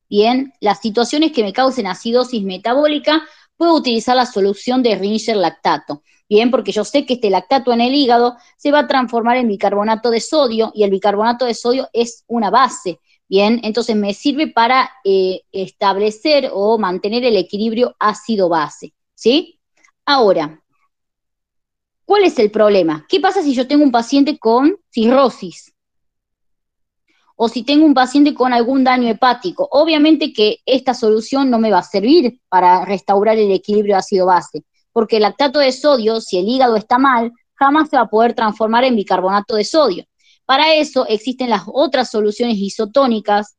Bien, las situaciones que me causen acidosis metabólica, puedo utilizar la solución de Ringer lactato. Bien, porque yo sé que este lactato en el hígado se va a transformar en bicarbonato de sodio y el bicarbonato de sodio es una base. Bien, entonces me sirve para establecer o mantener el equilibrio ácido-base. ¿Sí? Ahora, ¿cuál es el problema? ¿Qué pasa si yo tengo un paciente con cirrosis? O si tengo un paciente con algún daño hepático. Obviamente que esta solución no me va a servir para restaurar el equilibrio ácido-base, porque el lactato de sodio, si el hígado está mal, jamás se va a poder transformar en bicarbonato de sodio. Para eso existen las otras soluciones isotónicas,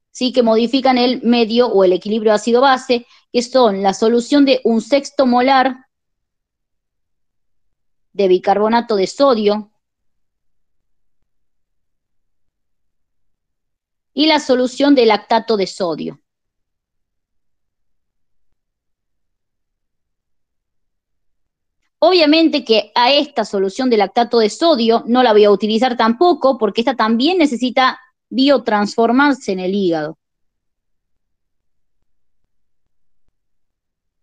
¿sí?, que modifican el medio o el equilibrio ácido-base, que son la solución de 1/6 molar de bicarbonato de sodio y la solución de lactato de sodio. Obviamente que a esta solución de lactato de sodio no la voy a utilizar tampoco, porque esta también necesita biotransformarse en el hígado.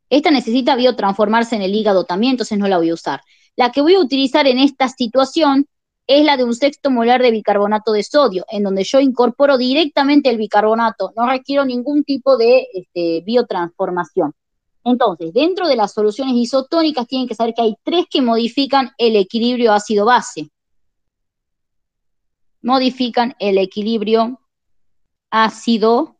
Esta necesita biotransformarse en el hígado también, entonces no la voy a usar. La que voy a utilizar en esta situación es la de 1/6 molar de bicarbonato de sodio, en donde yo incorporo directamente el bicarbonato, no requiero ningún tipo de biotransformación. Entonces, dentro de las soluciones isotónicas tienen que saber que hay 3 que modifican el equilibrio ácido-base. Modifican el equilibrio ácido-base.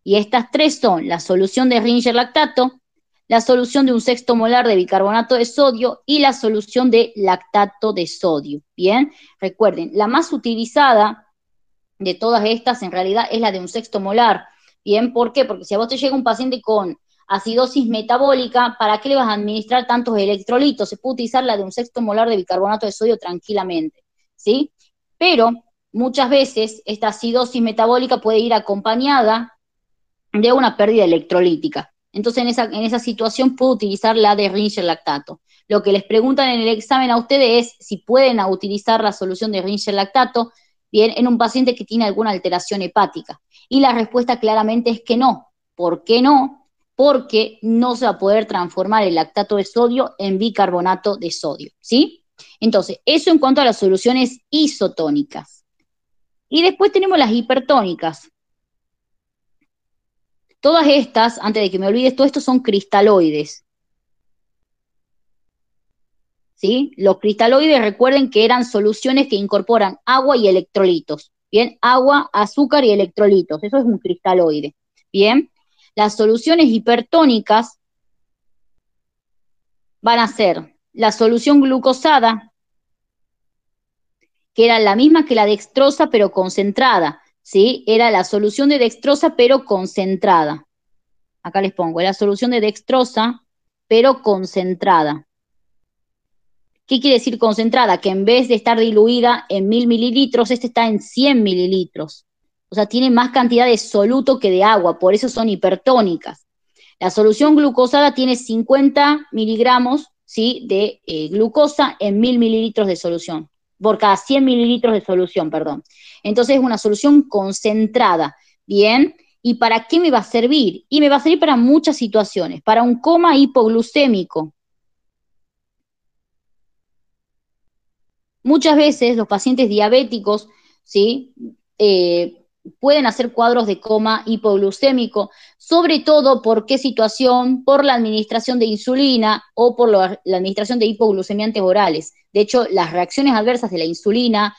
Y estas 3 son la solución de Ringer lactato, la solución de 1/6 molar de bicarbonato de sodio y la solución de lactato de sodio. Bien, recuerden, la más utilizada de todas estas en realidad es la de 1/6 molar. Bien, ¿por qué? Porque si a vos te llega un paciente con acidosis metabólica, ¿para qué le vas a administrar tantos electrolitos? Se puede utilizar la de 1/6 molar de bicarbonato de sodio tranquilamente, ¿sí? Pero muchas veces esta acidosis metabólica puede ir acompañada de una pérdida electrolítica. Entonces, en esa situación puedo utilizar la de Ringer lactato. Lo que les preguntan en el examen a ustedes es si pueden utilizar la solución de Ringer lactato, bien, en un paciente que tiene alguna alteración hepática. Y la respuesta claramente es que no. ¿Por qué no? Porque no se va a poder transformar el lactato de sodio en bicarbonato de sodio, ¿sí? Entonces, eso en cuanto a las soluciones isotónicas. Y después tenemos las hipertónicas. Todas estas, antes de que me olvides, todo esto son cristaloides. ¿Sí? Los cristaloides, recuerden que eran soluciones que incorporan agua y electrolitos. Bien, agua, azúcar y electrolitos. Eso es un cristaloide. Bien, las soluciones hipertónicas van a ser la solución glucosada, que era la misma que la dextrosa, pero concentrada. ¿Sí? Era la solución de dextrosa, pero concentrada. Acá les pongo, la solución de dextrosa, pero concentrada. ¿Qué quiere decir concentrada? Que en vez de estar diluida en 1000 mililitros, este está en 100 mililitros. O sea, tiene más cantidad de soluto que de agua, por eso son hipertónicas. La solución glucosada tiene 50 miligramos, ¿sí?, de glucosa en 1000 mililitros de solución, por cada 100 mililitros de solución, perdón. Entonces es una solución concentrada, ¿bien? ¿Y para qué me va a servir? Y me va a servir para muchas situaciones, para un coma hipoglucémico. Muchas veces los pacientes diabéticos, ¿sí?, pueden hacer cuadros de coma hipoglucémico, sobre todo por qué situación, por la administración de insulina o por la administración de hipoglucemiantes orales. De hecho, las reacciones adversas de la insulina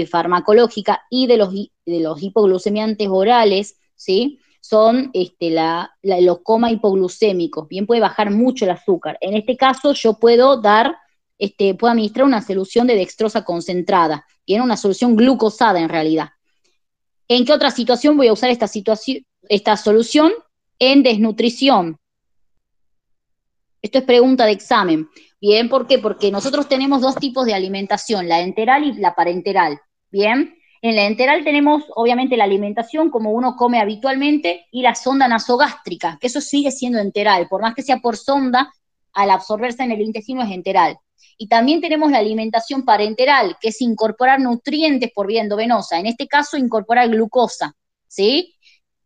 farmacológica y de los hipoglucemiantes orales, ¿sí?, son los coma hipoglucémicos. Bien, puede bajar mucho el azúcar. En este caso, yo puedo puedo administrar una solución de dextrosa concentrada, bien, una solución glucosada en realidad. ¿En qué otra situación voy a usar esta solución? En desnutrición. Esto es pregunta de examen. Bien, ¿por qué? Porque nosotros tenemos 2 tipos de alimentación, la enteral y la parenteral. Bien, en la enteral tenemos obviamente la alimentación como uno come habitualmente y la sonda nasogástrica, que eso sigue siendo enteral, por más que sea por sonda, al absorberse en el intestino es enteral. Y también tenemos la alimentación parenteral, que es incorporar nutrientes por vía endovenosa, en este caso incorporar glucosa, ¿sí?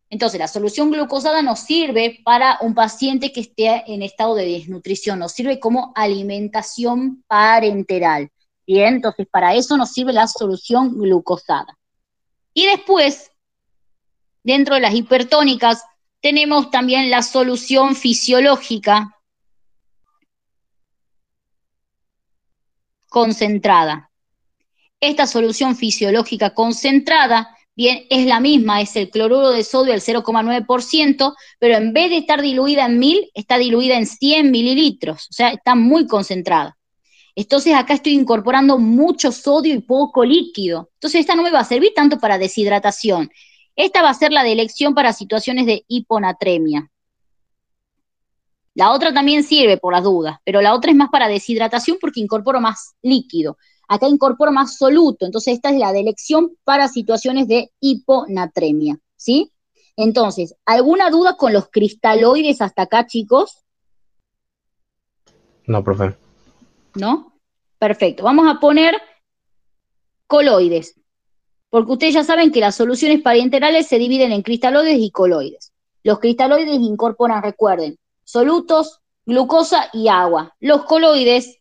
Entonces, la solución glucosada nos sirve para un paciente que esté en estado de desnutrición, nos sirve como alimentación parenteral. Bien, entonces para eso nos sirve la solución glucosada. Y después, dentro de las hipertónicas, tenemos también la solución fisiológica concentrada. Esta solución fisiológica concentrada, bien, es la misma, es el cloruro de sodio al 0,9%, pero en vez de estar diluida en 1000, está diluida en 100 mililitros, o sea, está muy concentrada. Entonces acá estoy incorporando mucho sodio y poco líquido. Entonces esta no me va a servir tanto para deshidratación. Esta va a ser la de elección para situaciones de hiponatremia. La otra también sirve por las dudas, pero la otra es más para deshidratación porque incorporo más líquido. Acá incorporo más soluto, entonces esta es la de elección para situaciones de hiponatremia, ¿sí? Entonces, ¿alguna duda con los cristaloides hasta acá, chicos? No, profe. ¿No? Perfecto. Vamos a poner coloides, porque ustedes ya saben que las soluciones parenterales se dividen en cristaloides y coloides. Los cristaloides incorporan, recuerden, solutos, glucosa y agua. Los coloides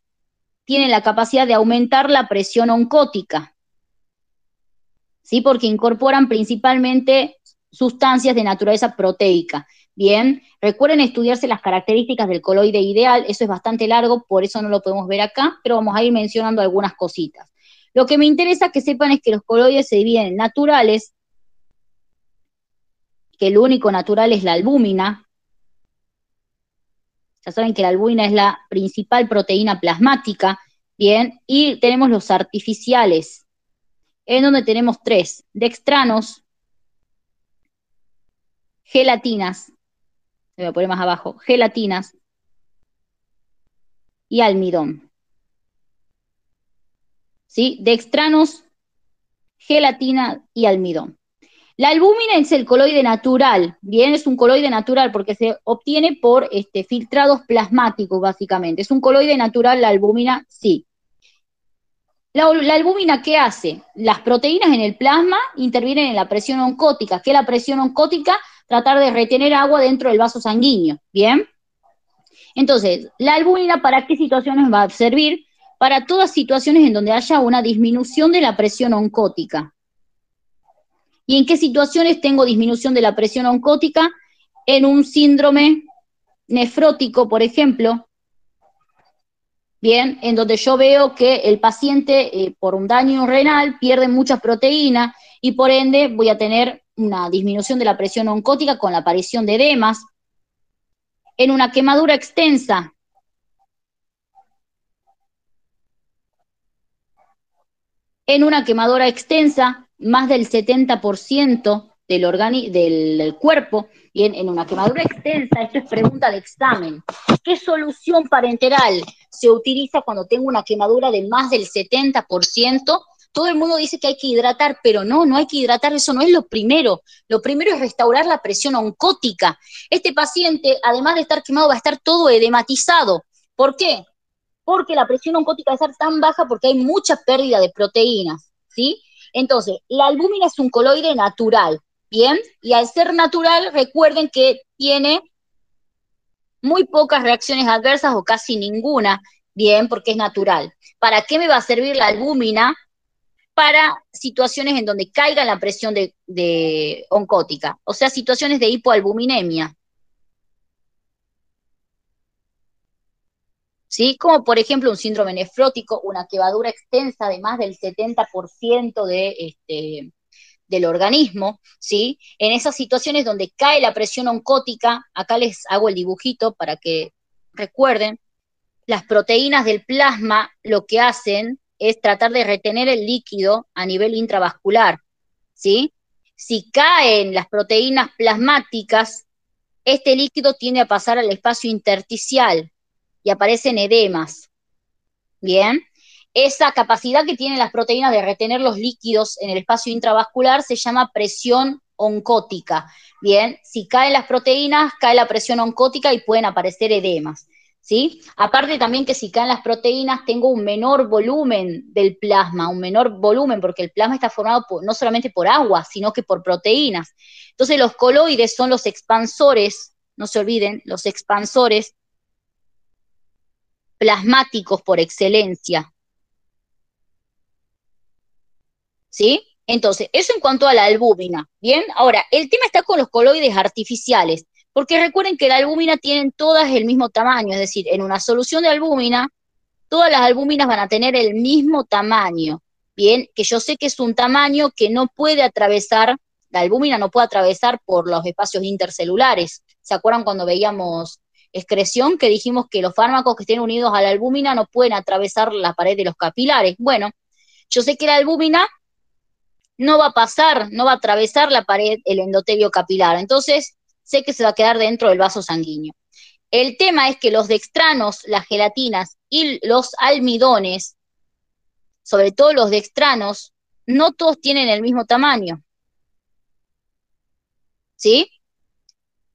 tienen la capacidad de aumentar la presión oncótica, ¿sí? Porque incorporan principalmente sustancias de naturaleza proteica. Bien, recuerden estudiarse las características del coloide ideal, eso es bastante largo, por eso no lo podemos ver acá, pero vamos a ir mencionando algunas cositas. Lo que me interesa que sepan es que los coloides se dividen en naturales, que el único natural es la albúmina. Ya saben que la albúmina es la principal proteína plasmática, bien, y tenemos los artificiales, en donde tenemos 3, dextranos, gelatinas, voy a poner más abajo, gelatinas y almidón. ¿Sí? Dextranos, gelatina y almidón. La albúmina es el coloide natural, bien, es un coloide natural porque se obtiene por filtrados plasmáticos, básicamente. Es un coloide natural la albúmina, sí. La albúmina, ¿qué hace? Las proteínas en el plasma intervienen en la presión oncótica. ¿Qué es la presión oncótica? Tratar de retener agua dentro del vaso sanguíneo, ¿bien? Entonces, la albúmina, ¿para qué situaciones va a servir? Para todas situaciones en donde haya una disminución de la presión oncótica. ¿Y en qué situaciones tengo disminución de la presión oncótica? En un síndrome nefrótico, por ejemplo, bien, en donde yo veo que el paciente, por un daño renal, pierde mucha proteína y por ende voy a tener una disminución de la presión oncótica con la aparición de edemas. En una quemadura extensa, más del 70% del cuerpo, bien, en una quemadura extensa, esto es pregunta de examen, ¿qué solución parenteral se utiliza cuando tengo una quemadura de más del 70%? Todo el mundo dice que hay que hidratar, pero no hay que hidratar, eso no es lo primero es restaurar la presión oncótica. Este paciente, además de estar quemado, va a estar todo edematizado. ¿Por qué? Porque la presión oncótica va a estar tan baja porque hay mucha pérdida de proteínas, ¿sí? Entonces, la albúmina es un coloide natural, ¿bien? Y al ser natural, recuerden que tiene muy pocas reacciones adversas o casi ninguna, ¿bien? Porque es natural. ¿Para qué me va a servir la albúmina? Para situaciones en donde caiga la presión de oncótica, o sea, situaciones de hipoalbuminemia. ¿Sí? Como por ejemplo un síndrome nefrótico, una quemadura extensa de más del 70% del organismo, ¿sí? En esas situaciones donde cae la presión oncótica, acá les hago el dibujito para que recuerden, las proteínas del plasma lo que hacen es tratar de retener el líquido a nivel intravascular, ¿sí? Si caen las proteínas plasmáticas, este líquido tiende a pasar al espacio intersticial, y aparecen edemas, ¿bien? esa capacidad que tienen las proteínas de retener los líquidos en el espacio intravascular se llama presión oncótica. Bien, si caen las proteínas, cae la presión oncótica y pueden aparecer edemas. ¿Sí? Aparte también que si caen las proteínas tengo un menor volumen del plasma, un menor volumen, porque el plasma está formado no solamente por agua, sino que por proteínas. Entonces los coloides son los expansores, no se olviden, los expansores plasmáticos por excelencia. ¿Sí? Entonces, eso en cuanto a la albúmina. Bien, ahora, el tema está con los coloides artificiales, porque recuerden que la albúmina tienen todas el mismo tamaño, es decir, en una solución de albúmina, todas las albúminas van a tener el mismo tamaño. Bien, que yo sé que es un tamaño que no puede atravesar, la albúmina no puede atravesar por los espacios intercelulares. ¿Se acuerdan cuando veíamos excreción que dijimos que los fármacos que estén unidos a la albúmina no pueden atravesar la pared de los capilares? Bueno, yo sé que la albúmina no va a pasar, no va a atravesar la pared, el endotelio capilar. Entonces, sé que se va a quedar dentro del vaso sanguíneo. El tema es que los dextranos, las gelatinas y los almidones, sobre todo los dextranos, no todos tienen el mismo tamaño. ¿Sí?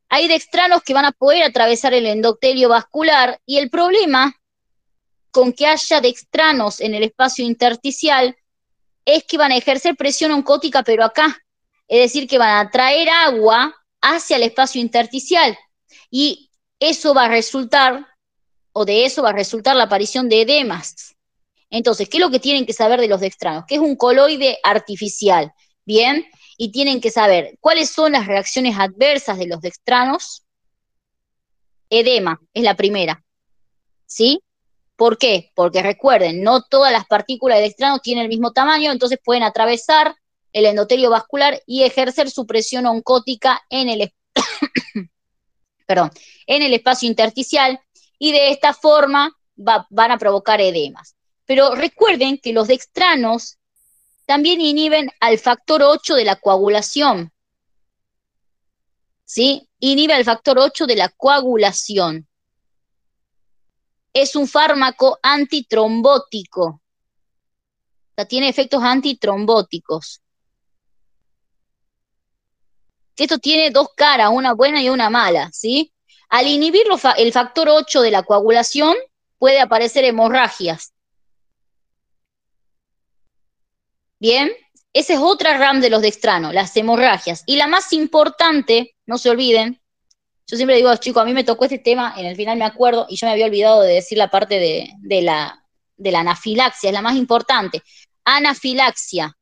Hay dextranos que van a poder atravesar el endotelio vascular y el problema con que haya dextranos en el espacio intersticial es que van a ejercer presión oncótica, pero acá. Es decir, que van a traer agua hacia el espacio intersticial. Y eso va a resultar, o de eso va a resultar la aparición de edemas. Entonces, ¿qué es lo que tienen que saber de los dextranos? Que es un coloide artificial, ¿bien? Y tienen que saber cuáles son las reacciones adversas de los dextranos. Edema es la primera, ¿sí? ¿Por qué? Porque recuerden, no todas las partículas de dextrano tienen el mismo tamaño, entonces pueden atravesar el endotelio vascular y ejercer su presión oncótica en el, en el espacio intersticial, y de esta forma van a provocar edemas. Pero recuerden que los dextranos también inhiben al factor 8 de la coagulación, ¿sí? Inhibe al factor 8 de la coagulación. Es un fármaco antitrombótico. O sea, tiene efectos antitrombóticos. Esto tiene dos caras, una buena y una mala, ¿sí? Al inhibir el factor 8 de la coagulación, puede aparecer hemorragias. Bien, esa es otra RAM de los dextranos, las hemorragias. Y la más importante, no se olviden, yo siempre digo, chicos, a mí me tocó este tema, en el final me acuerdo, y yo me había olvidado de decir la parte de la anafilaxia, es la más importante. Anafilaxia.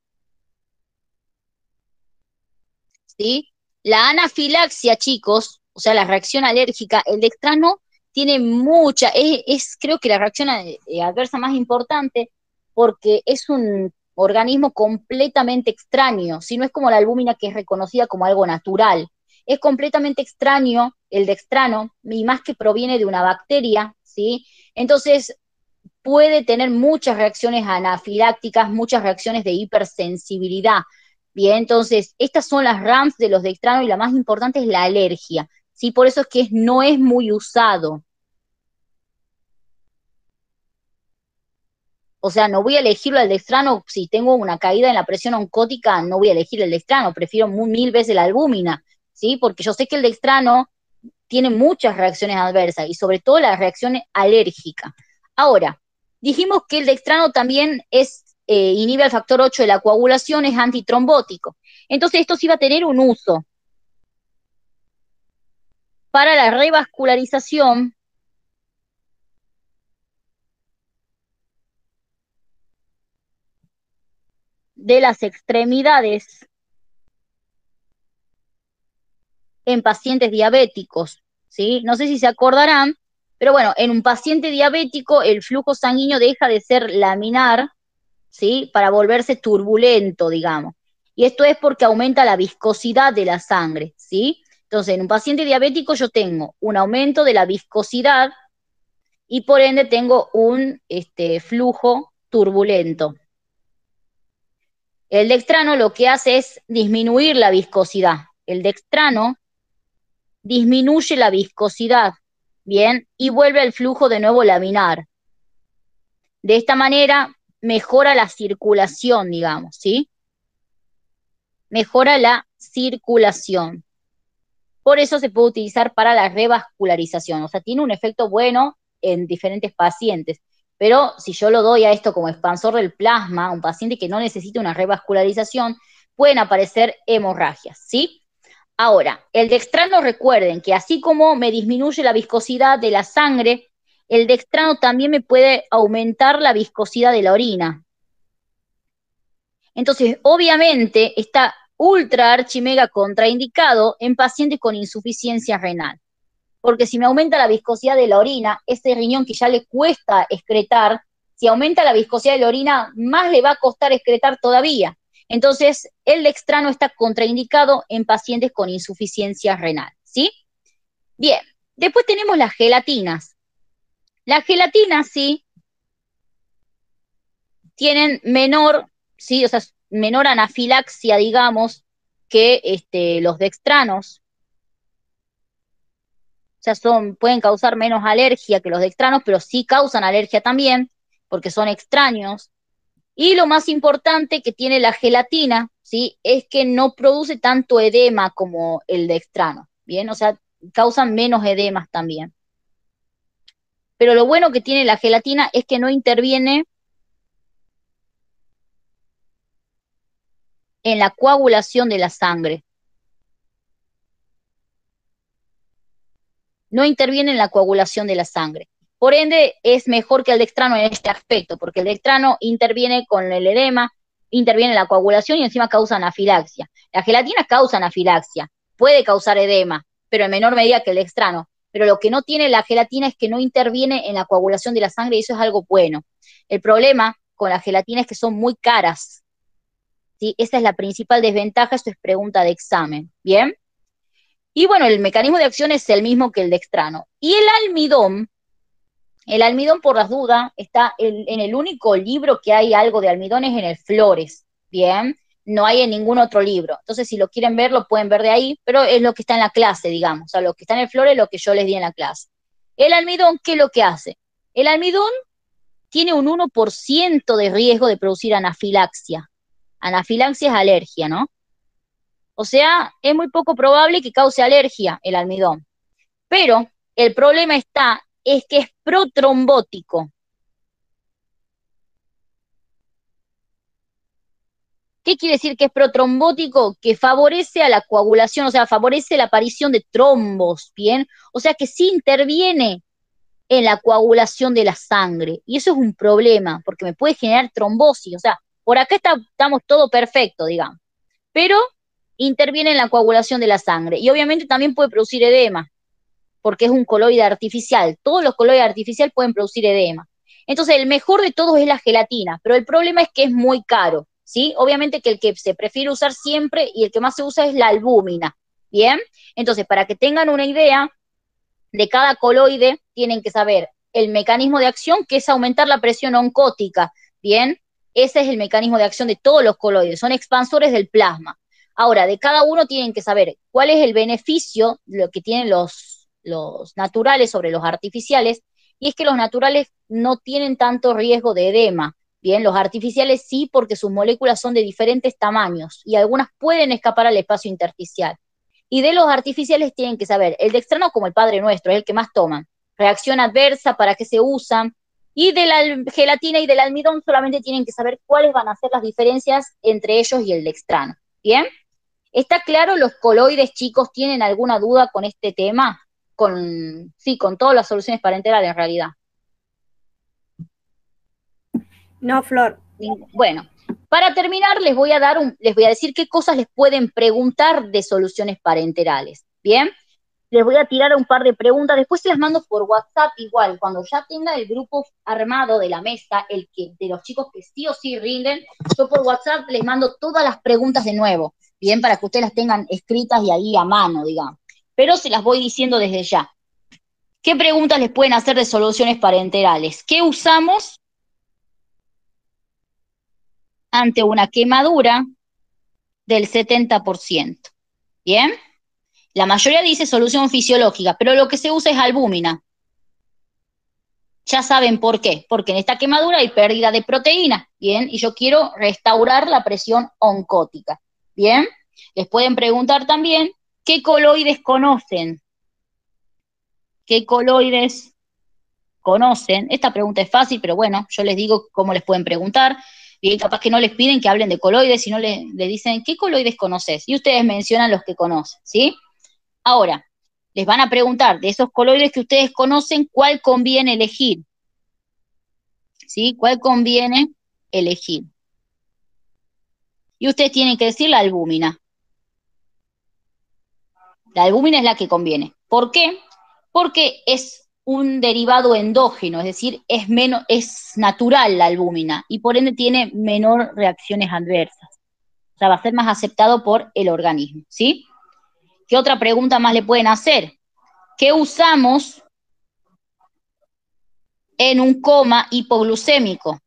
¿Sí? La anafilaxia, chicos, o sea, la reacción alérgica, el dextrano tiene mucha, creo que la reacción adversa más importante, porque es un organismo completamente extraño, si no es como la albúmina, que es reconocida como algo natural. Es completamente extraño el dextrano, y más que proviene de una bacteria, ¿sí? Entonces, puede tener muchas reacciones anafilácticas, muchas reacciones de hipersensibilidad. Bien, entonces, estas son las RAMs de los dextranos, y la más importante es la alergia, ¿sí? Por eso es que no es muy usado. O sea, no voy a elegirlo al dextrano, si tengo una caída en la presión oncótica, no voy a elegir el dextrano, prefiero mil veces la albúmina, ¿sí? Porque yo sé que el dextrano tiene muchas reacciones adversas, y sobre todo la reacción alérgica. Ahora, dijimos que el dextrano también inhibe el factor 8 de la coagulación, es antitrombótico. Entonces esto sí va a tener un uso para la revascularización de las extremidades en pacientes diabéticos, ¿sí? No sé si se acordarán, pero bueno, en un paciente diabético el flujo sanguíneo deja de ser laminar, ¿sí? Para volverse turbulento, digamos. Y esto es porque aumenta la viscosidad de la sangre, ¿sí? Entonces, en un paciente diabético yo tengo un aumento de la viscosidad y por ende tengo un flujo turbulento. El dextrano lo que hace es disminuir la viscosidad. El dextrano disminuye la viscosidad, ¿bien? Y vuelve al flujo de nuevo laminar. De esta manera mejora la circulación, digamos, ¿sí? Mejora la circulación. Por eso se puede utilizar para la revascularización. O sea, tiene un efecto bueno en diferentes pacientes. Pero si yo lo doy a esto como expansor del plasma, a un paciente que no necesita una revascularización, pueden aparecer hemorragias, ¿sí? Ahora, el dextrano, recuerden que así como me disminuye la viscosidad de la sangre, el dextrano también me puede aumentar la viscosidad de la orina. Entonces, obviamente, está ultra archimega contraindicado en pacientes con insuficiencia renal. Porque si me aumenta la viscosidad de la orina, ese riñón que ya le cuesta excretar, si aumenta la viscosidad de la orina, más le va a costar excretar todavía. Entonces, el dextrano está contraindicado en pacientes con insuficiencia renal, ¿sí? Bien, después tenemos las gelatinas. Las gelatinas, sí, tienen menor, sí, o sea, menor anafilaxia, digamos, que los dextranos. O sea, pueden causar menos alergia que los dextranos, pero sí causan alergia también, porque son extraños. Y lo más importante que tiene la gelatina, ¿sí? Es que no produce tanto edema como el dextrano, ¿bien? O sea, causan menos edemas también. Pero lo bueno que tiene la gelatina es que no interviene en la coagulación de la sangre. No interviene en la coagulación de la sangre. Por ende, es mejor que el dextrano en este aspecto, porque el dextrano interviene con el edema, interviene en la coagulación y encima causa anafilaxia. La gelatina causa anafilaxia, puede causar edema, pero en menor medida que el dextrano. Pero lo que no tiene la gelatina es que no interviene en la coagulación de la sangre y eso es algo bueno. El problema con la gelatina es que son muy caras, ¿sí? Esa es la principal desventaja, esto es pregunta de examen, ¿bien? Y bueno, el mecanismo de acción es el mismo que el dextrano. Y el almidón por las dudas, está en el único libro que hay algo de almidón es en el Flores, ¿bien? No hay en ningún otro libro. Entonces, si lo quieren ver, lo pueden ver de ahí, pero es lo que está en la clase, digamos. O sea, lo que está en el Flores es lo que yo les di en la clase. El almidón, ¿qué es lo que hace? El almidón tiene un 1% de riesgo de producir anafilaxia. Anafilaxia es alergia, ¿no? O sea, es muy poco probable que cause alergia el almidón. Pero el problema es que es protrombótico. ¿Qué quiere decir que es protrombótico? Que favorece a la coagulación, o sea, favorece la aparición de trombos, ¿bien? O sea, que sí interviene en la coagulación de la sangre. Y eso es un problema, porque me puede generar trombosis. O sea, por acá estamos todo perfecto, digamos. Pero interviene en la coagulación de la sangre. Y obviamente también puede producir edema, porque es un coloide artificial. Todos los coloides artificiales pueden producir edema. Entonces, el mejor de todos es la gelatina, pero el problema es que es muy caro, ¿sí? Obviamente que el que se prefiere usar siempre y el que más se usa es la albúmina, ¿bien? Entonces, para que tengan una idea de cada coloide, tienen que saber el mecanismo de acción, que es aumentar la presión oncótica, ¿bien? Ese es el mecanismo de acción de todos los coloides, son expansores del plasma. Ahora, de cada uno tienen que saber cuál es el beneficio, lo que tienen los naturales sobre los artificiales, y es que los naturales no tienen tanto riesgo de edema, bien, los artificiales sí, porque sus moléculas son de diferentes tamaños, y algunas pueden escapar al espacio intersticial. Y de los artificiales tienen que saber, el dextrano como el Padre Nuestro, es el que más toman, reacción adversa, para qué se usan, y de la gelatina y del almidón solamente tienen que saber cuáles van a ser las diferencias entre ellos y el dextrano, ¿bien? ¿Está claro? ¿Los coloides, chicos, tienen alguna duda con este tema? Sí, con todas las soluciones parenterales en realidad. No, Flor. Bueno, para terminar les voy a decir qué cosas les pueden preguntar de soluciones parenterales, ¿bien? Les voy a tirar un par de preguntas, después se las mando por WhatsApp igual, cuando ya tenga el grupo armado de la mesa, de los chicos que sí o sí rinden, yo por WhatsApp les mando todas las preguntas de nuevo, bien, para que ustedes las tengan escritas y ahí a mano, digamos. Pero se las voy diciendo desde ya. ¿Qué preguntas les pueden hacer de soluciones parenterales? ¿Qué usamos ante una quemadura del 70%? ¿Bien? La mayoría dice solución fisiológica, pero lo que se usa es albúmina. Ya saben por qué, porque en esta quemadura hay pérdida de proteína, ¿bien? Y yo quiero restaurar la presión oncótica, ¿bien? Les pueden preguntar también, ¿qué coloides conocen? ¿Qué coloides conocen? Esta pregunta es fácil, pero bueno, yo les digo cómo les pueden preguntar. Bien, capaz que no les piden que hablen de coloides, sino le dicen, ¿qué coloides conoces? Y ustedes mencionan los que conocen, ¿sí? Ahora, les van a preguntar de esos coloides que ustedes conocen, ¿cuál conviene elegir? ¿Sí? ¿Cuál conviene elegir? Y ustedes tienen que decir la albúmina. La albúmina es la que conviene. ¿Por qué? Porque es un derivado endógeno, es decir, es natural la albúmina y por ende tiene menor reacciones adversas. O sea, va a ser más aceptado por el organismo, ¿sí? ¿Qué otra pregunta más le pueden hacer? ¿Qué usamos en un coma hipoglucémico?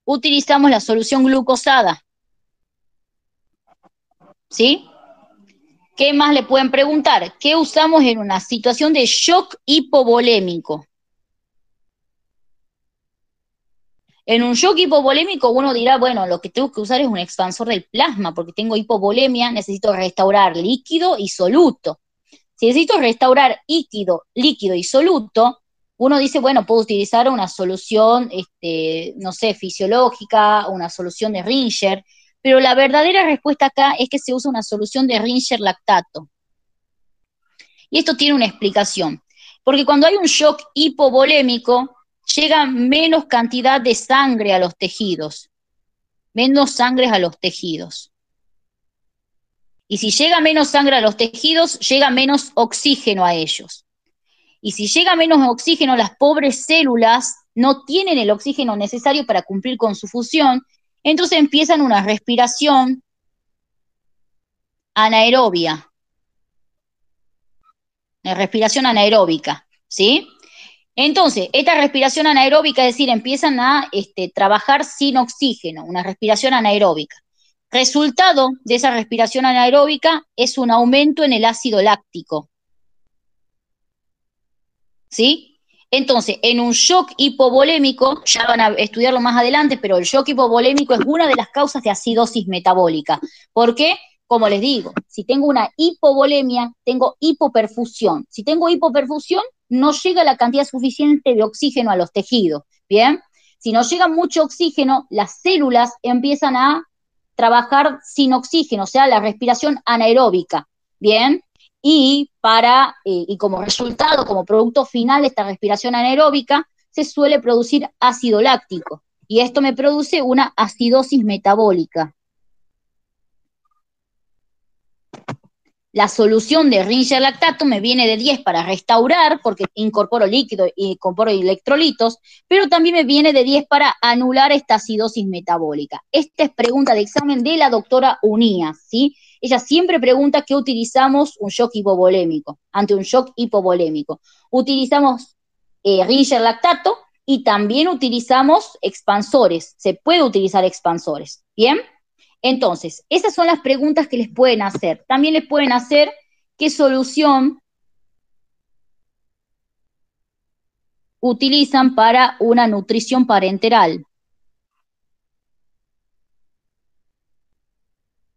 Utilizamos la solución glucosada, ¿sí? ¿Qué más le pueden preguntar? ¿Qué usamos en una situación de shock hipovolémico? En un shock hipovolémico uno dirá, bueno, lo que tengo que usar es un expansor del plasma, porque tengo hipovolemia, necesito restaurar líquido y soluto. Si necesito restaurar líquido y soluto, uno dice, bueno, puedo utilizar una solución, no sé, fisiológica, una solución de Ringer, pero la verdadera respuesta acá es que se usa una solución de Ringer lactato. Y esto tiene una explicación, porque cuando hay un shock hipovolémico, llega menos cantidad de sangre a los tejidos, menos sangre a los tejidos. Y si llega menos sangre a los tejidos, llega menos oxígeno a ellos. Y si llega menos oxígeno, las pobres células no tienen el oxígeno necesario para cumplir con su función, entonces empiezan una respiración anaerobia, una respiración anaeróbica, ¿sí? Entonces, esta respiración anaeróbica, es decir, empiezan a trabajar sin oxígeno, una respiración anaeróbica. Resultado de esa respiración anaeróbica es un aumento en el ácido láctico, ¿sí? Entonces, en un shock hipovolémico, ya van a estudiarlo más adelante, pero el shock hipovolémico es una de las causas de acidosis metabólica. ¿Por qué? Como les digo, si tengo una hipovolemia, tengo hipoperfusión. Si tengo hipoperfusión, no llega la cantidad suficiente de oxígeno a los tejidos, ¿bien? Si no llega mucho oxígeno, las células empiezan a trabajar sin oxígeno, o sea, la respiración anaeróbica, ¿bien? Y como resultado, como producto final de esta respiración anaeróbica, se suele producir ácido láctico, y esto me produce una acidosis metabólica. La solución de Ringer lactato me viene de 10 para restaurar, porque incorporo líquido y incorporo electrolitos, pero también me viene de 10 para anular esta acidosis metabólica. Esta es pregunta de examen de la doctora Unías, ¿sí? Ella siempre pregunta qué utilizamos un shock hipovolémico, ante un shock hipovolémico. Utilizamos Ringer lactato y también utilizamos expansores. Se puede utilizar expansores, ¿bien? Entonces, esas son las preguntas que les pueden hacer. También les pueden hacer qué solución utilizan para una nutrición parenteral.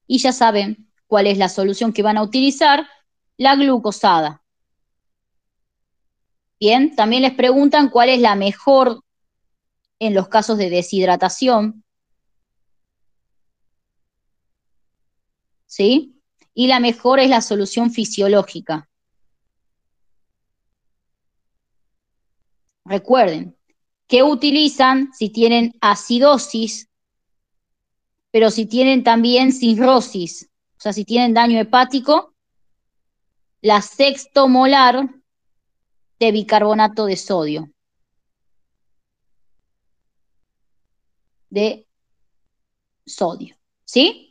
Y ya saben cuál es la solución que van a utilizar, la glucosada. Bien, también les preguntan cuál es la mejor en los casos de deshidratación. ¿Sí? Y la mejor es la solución fisiológica. Recuerden, ¿qué utilizan si tienen acidosis, pero si tienen también cirrosis? O sea, si tienen daño hepático, la sextomolar de bicarbonato de sodio. ¿Sí?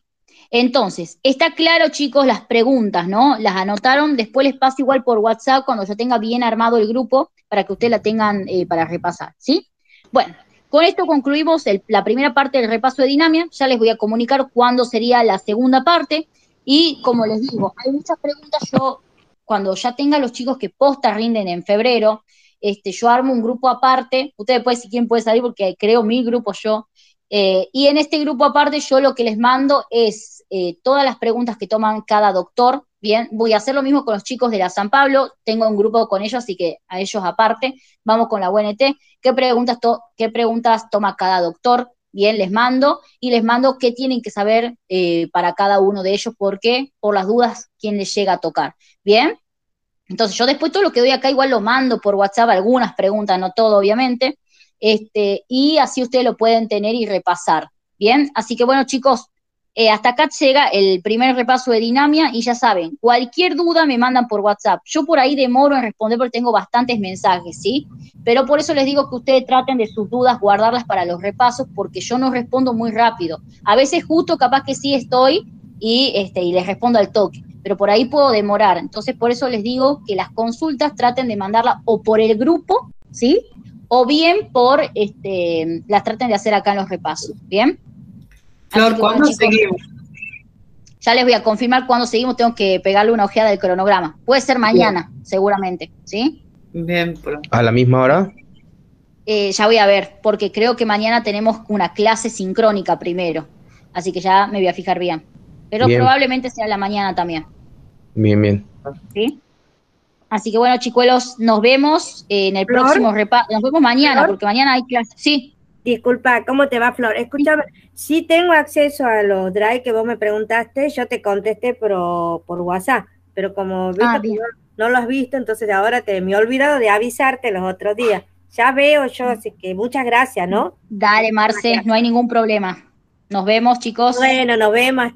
Entonces, está claro, chicos, las preguntas, ¿no? Las anotaron, después les paso igual por WhatsApp cuando yo tenga bien armado el grupo para que ustedes la tengan para repasar, ¿sí? Bueno, con esto concluimos la primera parte del repaso de dinamia, ya les voy a comunicar cuándo sería la segunda parte, y como les digo, hay muchas preguntas, yo cuando ya tenga los chicos que posta rinden en febrero, yo armo un grupo aparte, ustedes después si quieren pueden salir porque creo 1000 grupos yo, y en este grupo aparte yo lo que les mando es todas las preguntas que toman cada doctor, bien, voy a hacer lo mismo con los chicos de la San Pablo, tengo un grupo con ellos, así que a ellos aparte, vamos con la UNT, qué preguntas toma cada doctor, bien, les mando qué tienen que saber para cada uno de ellos, por qué, por las dudas, quién les llega a tocar, bien. Entonces yo después todo lo que doy acá igual lo mando por WhatsApp, algunas preguntas, no todo obviamente, y así ustedes lo pueden tener y repasar, ¿bien? Así que bueno chicos, hasta acá llega el primer repaso de Dinamia y ya saben, cualquier duda me mandan por WhatsApp. Yo por ahí demoro en responder porque tengo bastantes mensajes, ¿sí? Pero por eso les digo que ustedes traten de sus dudas guardarlas para los repasos porque yo no respondo muy rápido. A veces justo capaz que sí estoy y les respondo al toque, pero por ahí puedo demorar. Entonces por eso les digo que las consultas traten de mandarlas o por el grupo, ¿sí? O bien por, las traten de hacer acá en los repasos, ¿bien? Flor, ¿cuándo seguimos? Ya les voy a confirmar cuándo seguimos, tengo que pegarle una ojeada del cronograma. Puede ser mañana, seguramente, ¿sí? Bien, ¿a la misma hora? Ya voy a ver, porque creo que mañana tenemos una clase sincrónica primero, así que ya me voy a fijar bien. Pero bien, probablemente sea la mañana también. Bien. ¿Sí? Así que bueno, chicuelos, nos vemos en el Flor, próximo repaso. Nos vemos mañana, Flor, porque mañana hay clase. Sí, disculpa, ¿cómo te va, Flor? Escúchame, si tengo acceso a los drive que vos me preguntaste, yo te contesté por WhatsApp, pero como viste que bien. no lo has visto, entonces ahora me he olvidado de avisarte los otros días. Ya veo yo, así que muchas gracias, ¿no? Dale, Marce, no hay ningún problema. Nos vemos, chicos. Bueno, nos vemos.